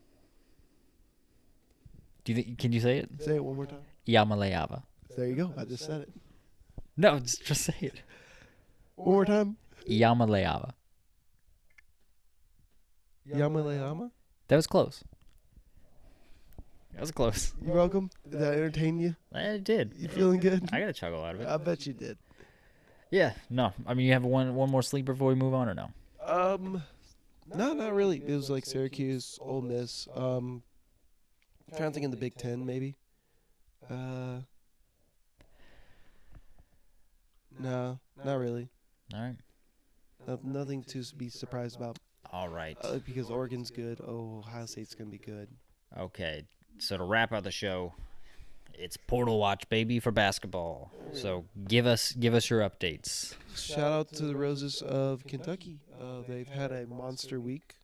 Can you say it? Say it one more time. Yamaleava. There you go. I just said it. No, just say it. One more time. Yamaleava. Yamalayama. That was close. That was close. You're welcome. Did that entertain you? It did. You feeling good? I got a chuckle out of it. I bet you did. Yeah, no. I mean, you have one more sleeper before we move on, or no? No, not really. It was like Syracuse, Ole Miss. Trying to think in the Big Ten, maybe. No, not really. All right. Nothing to be surprised about. All right. Because Oregon's good. Oh, Ohio State's gonna be good. Okay. So to wrap up the show, it's Portal Watch, baby, for basketball. So give us your updates. Shout out to the Roses of Kentucky. They've had a monster week.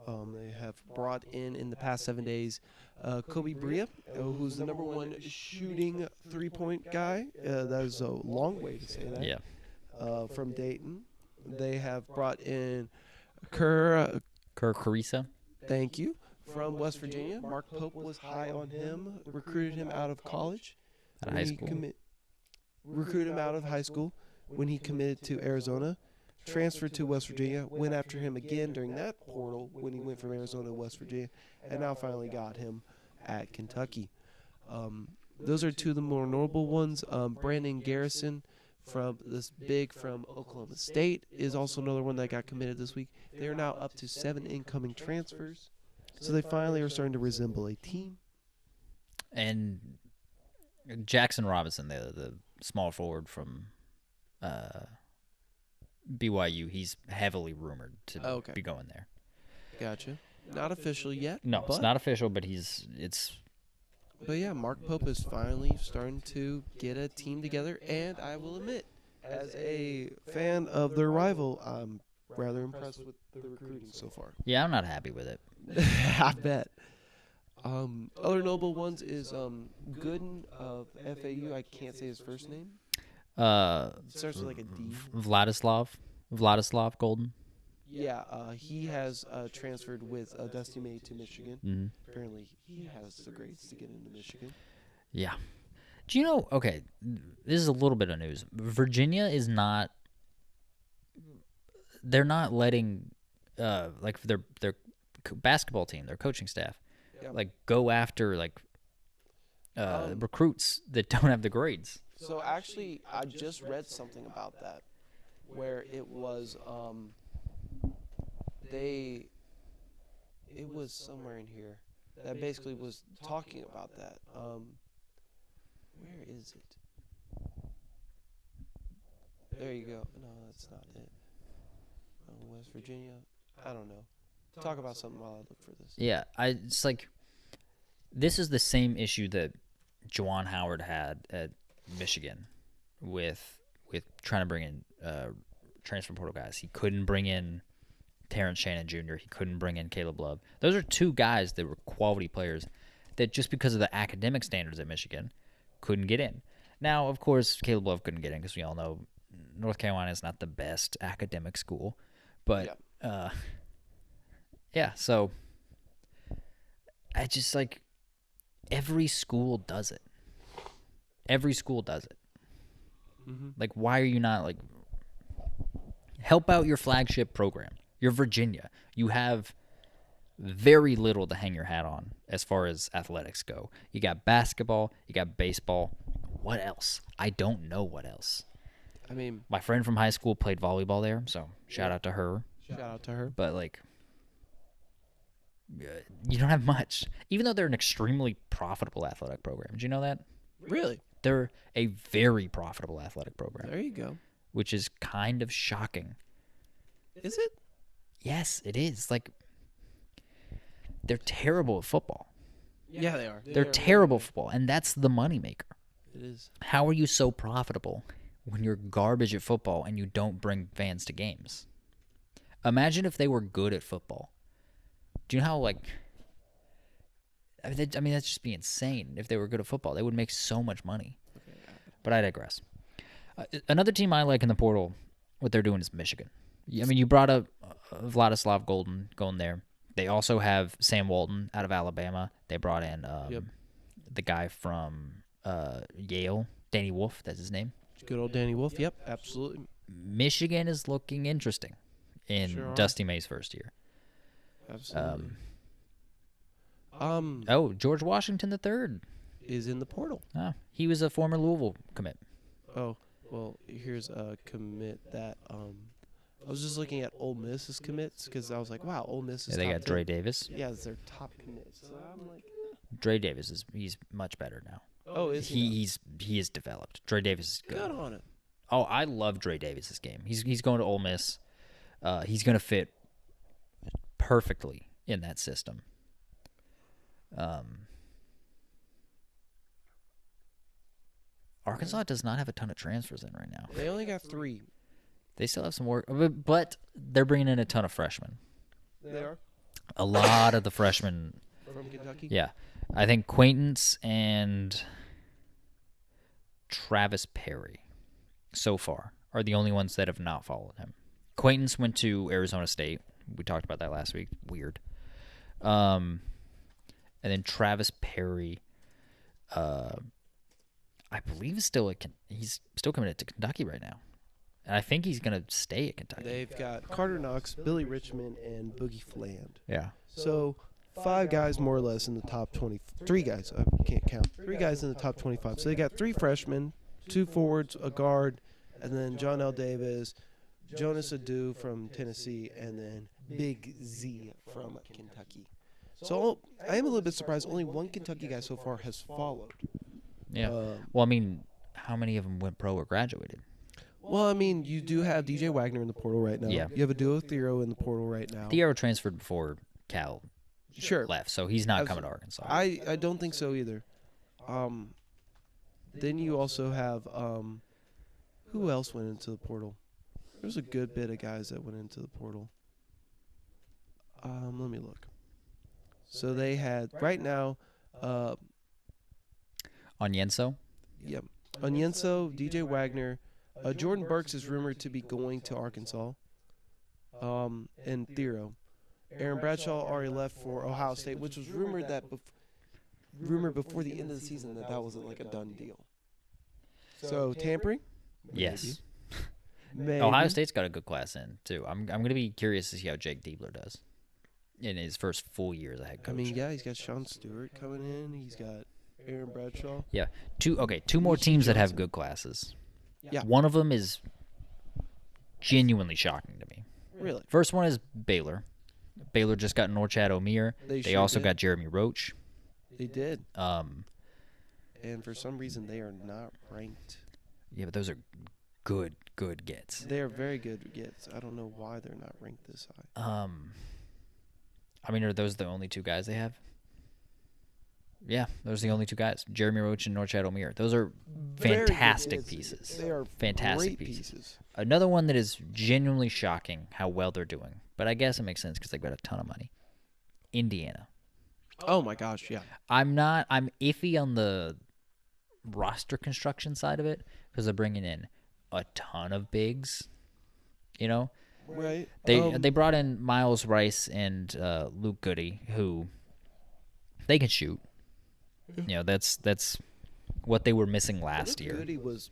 They have brought in the past 7 days Kobe Bria, who's the number one shooting three-point guy. That is a long way to say that. Yeah. From Dayton. They have brought in Kerr. Carissa. Thank you. From West Virginia. Mark Pope was high on him, recruited him out of college. Out of high school. Recruited him out of high school when he committed to Arizona. Transferred to West Virginia, went after him again during that portal when he went from Arizona to West Virginia, and now finally got him at Kentucky. Those are two of the more notable ones. Brandon Garrison from Oklahoma State is also another one that got committed this week. They are now up to 7 incoming transfers, so they finally are starting to resemble a team. And Jackson Robinson, the small forward from BYU, he's heavily rumored to be going there. Gotcha. Not official yet. No, it's not official, but But yeah, Mark Pope is finally starting to get a team together, and I will admit, as a fan of their rival, I'm rather impressed with the recruiting so far. Yeah, I'm not happy with it. I bet. Other notable ones is Gooden of FAU. I can't say his first name. It starts with like a D. Vladislav Golden. Yeah, he has transferred with Dusty May to Michigan. Mm-hmm. Apparently, he has the grades to get into Michigan. Yeah. Do you know? Okay, this is a little bit of news. Virginia is not. They're not letting, like their basketball team, their coaching staff, like go after recruits that don't have the grades. So actually, I just read something about that, where it was they It was somewhere in here that basically was talking about that. Where is it? There you go. No, that's not it. West Virginia. I don't know. Talk about something while I look for this. Yeah, it's like this is the same issue that Juwan Howard had at Michigan with trying to bring in transfer portal guys. He couldn't bring in Terrence Shannon Jr. He couldn't bring in Caleb Love. Those are two guys that were quality players that just because of the academic standards at Michigan couldn't get in. Now, of course, Caleb Love couldn't get in because we all know North Carolina is not the best academic school. But, so I just like every school does it. Every school does it. Mm-hmm. Like, why are you not, like, help out your flagship program? You're Virginia. You have very little to hang your hat on as far as athletics go. You got basketball. You got baseball. What else? I don't know what else. I mean, my friend from high school played volleyball there, so shout out to her. Shout out to her. But, like, you don't have much. Even though they're an extremely profitable athletic program. Did you know that? Really? They're a very profitable athletic program. There you go. Which is kind of shocking. Is it? Yes, it is. Like, they're terrible at football. Yeah, they are. They're terrible at football, and that's the moneymaker. It is. How are you so profitable when you're garbage at football and you don't bring fans to games? Imagine if they were good at football. Do you know how, like... I mean, that's just be insane. If they were good at football, they would make so much money. But I digress. Another team I like in the portal, what they're doing is Michigan. I mean, you brought up Vladislav Golden going there. They also have Sam Walton out of Alabama. They brought in the guy from Yale, Danny Wolf, that's his name. Good old Danny Wolf, yep, absolutely. Michigan is looking interesting in Dusty May's first year. Absolutely. George Washington III is in the portal. Oh, he was a former Louisville commit. Oh, well, here's a commit that I was just looking at Ole Miss's commits because I was like, wow, Ole Miss is they top got 10. Dre Davis. Yeah, it's their top commits. So I'm like, Dre Davis he's much better now. Oh, is he is developed. Dre Davis is good. Good on it. Oh, I love Dre Davis's game. He's going to Ole Miss. He's going to fit perfectly in that system. Arkansas does not have a ton of transfers in right now. They only got 3. They still have some work, but they're bringing in a ton of freshmen. They are? A lot of the freshmen. From Kentucky? Yeah. I think Quaintance and Travis Perry so far are the only ones that have not followed him. Quaintance went to Arizona State. We talked about that last week. Weird. And then Travis Perry, I believe he's still committed to Kentucky right now. And I think he's going to stay at Kentucky. They've got Carter Knox, Billy Richmond, and Boogie Fland. Yeah. So 5 guys more or less in the top 20. 3 guys. I can't count. 3 guys in the top 25. So they got 3 freshmen, 2 forwards, a guard, and then John L. Davis, Jonas Adu from Tennessee, and then Big Z from Kentucky. So I am a little bit surprised. Only 1 Kentucky guy so far has followed. Yeah. Well, I mean, how many of them went pro or graduated? Well, I mean, you do have DJ Wagner in the portal right now. Yeah. You have a Duo Thero in the portal right now. Thero transferred before Cal left, so he's not coming to Arkansas. I don't think so either. Then you also have who else went into the portal? There's a good bit of guys that went into the portal. Let me look. So they had right now Onyenso? Yep. Onyenso, DJ Wagner, Jordan Burks is rumored to be going to Arkansas. And Thero. Aaron Bradshaw already left for Ohio State, which was rumored before the end of the season that wasn't like a done deal. So tampering? Yes. Maybe. Ohio State's got a good class in too. I'm going to be curious to see how Jake Diebler does in his first full year as a head coach. I mean, yeah, he's got Sean Stewart coming in. He's got Aaron Bradshaw. Yeah. Two more teams that have good classes. Yeah. One of them is genuinely shocking to me. Really? First one is Baylor. Baylor just got Norchad Omier. They sure also did. got Jeremy Roach. They did. Um, And for some reason, they are not ranked. yeah, but those are good gets. They are very good gets. I don't know why they're not ranked this high. I mean, are those the only two guys they have? Yeah, those are the only two guys. Jeremy Roach and Norchad Omier. Those are Very good fantastic gets. pieces. They are fantastic great pieces. Another one that is genuinely shocking how well they're doing, but I guess it makes sense because they've got a ton of money. Indiana. Oh my gosh, yeah. I'm iffy on the roster construction side of it because they're bringing in a ton of bigs. You know, Right. they brought in Miles Rice and Luke Goody, who they can shoot. You know, that's what they were missing last year. Goody was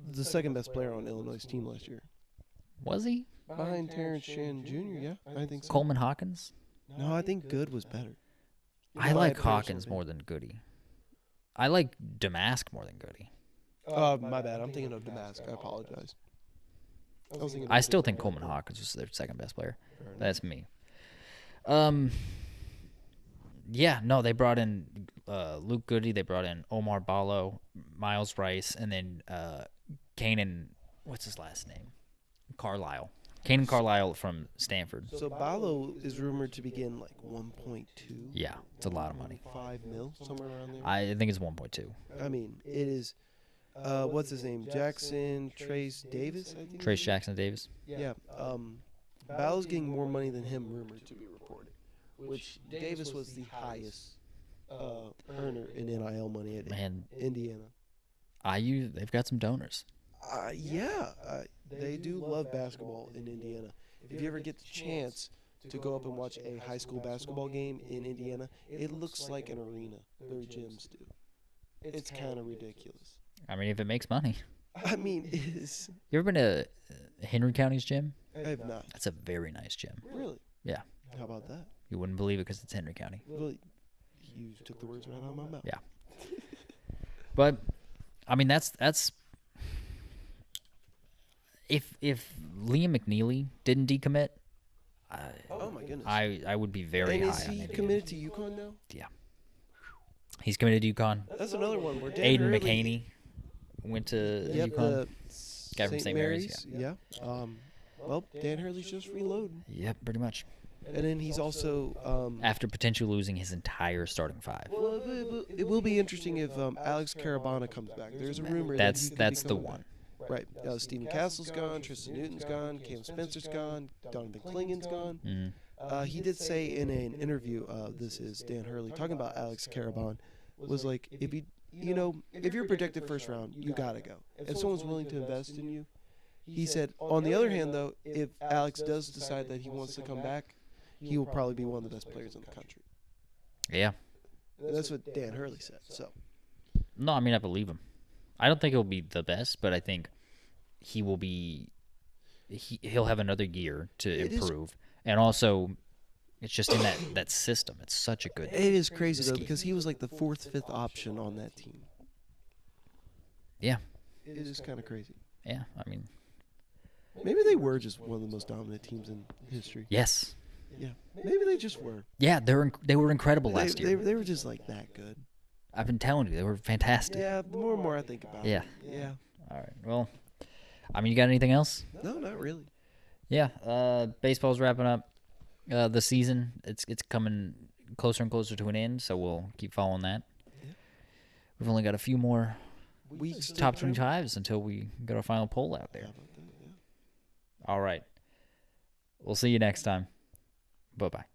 the second best player on Illinois' team last year. Was he? Behind Terrence Shannon Jr., yeah, I think so. Coleman Hawkins? No, I think Good was better. I like Hawkins more than Goody. I like Damask more than Goody. My bad. I'm thinking of Damask. I apologize. I still think Coleman Hawkins was their second best player. That's me. Yeah, no, they brought in Luke Goody. They brought in Omar Ballo, Miles Rice, and then Kanan. What's his last name? Kanan Carlisle from Stanford. So Ballo is rumored to begin like 1.2. Yeah, it's a lot of money. 5 mil, somewhere around there. I think it's 1.2. I mean, it is. What's his name? Jackson Trace Davis, I think. Trace Jackson Davis. Yeah. Ballo's getting more money than him, rumored to be reported. Which Davis was the highest earner in NIL money at Indiana. IU, they've got some donors. They do love basketball in Indiana. If you ever get the chance to go up and watch a high school basketball game in Indiana, it looks like an arena. Their gyms do. It's kind of ridiculous. I mean, if it makes money. I mean, it is. You ever been to Henry County's gym? I have not. That's a very nice gym. Really? Yeah. How about that? You wouldn't believe it because it's Henry County. Really? You took the words right out of my mouth. Yeah. But, I mean, that's if Liam McNeely didn't decommit, Oh my goodness. I would be very and high is on he Indiana. committed to UConn now? Yeah. He's committed to UConn. That's another one where Aiden Hurley, McHaney went to Yep, UConn. Guy from St. St. Mary's. Yeah. Well, Dan Hurley's just reloading. Yep, pretty much. And then he's also After potentially losing his entire starting five. well, it will be interesting if Alex Carabana comes back. There's a rumor That's that the one. Right. Stephen Castle's gone. Tristan Newton's gone. Cam Spencer's gone. Donovan Klingon's gone. He did say in an interview, this is Dan Hurley talking about Alex Caraban, was like, if you're projected first round, you gotta go. If someone's willing to invest in you, he said. On the other hand, though, if Alex does decide that he wants to come back, he will probably be one of the best players in the country. Yeah. That's what Dan Hurley said. So. No, I mean, I believe him. I don't think he'll be the best, but I think he will be. He'll have another year to improve, and also, it's just in that system. It's such a good. It is crazy though because he was like the 4th, 5th option on that team. Yeah. It is kind of crazy. Yeah, I mean. Maybe they were just one of the most dominant teams in history. Yes. Yeah, maybe they just were. Yeah, they were incredible last year. They were just like that good. I've been telling you, they were fantastic. Yeah, the more and more I think about Yeah. it. Yeah. All right. Well, I mean, you got anything else? No, not really. Yeah. Baseball's wrapping up the season. It's coming closer and closer to an end, so we'll keep following that. Yeah. We've only got a few more Weeks top to 25s until we get our final poll out there. How about that? Yeah. All right. We'll see you next time. Bye-bye.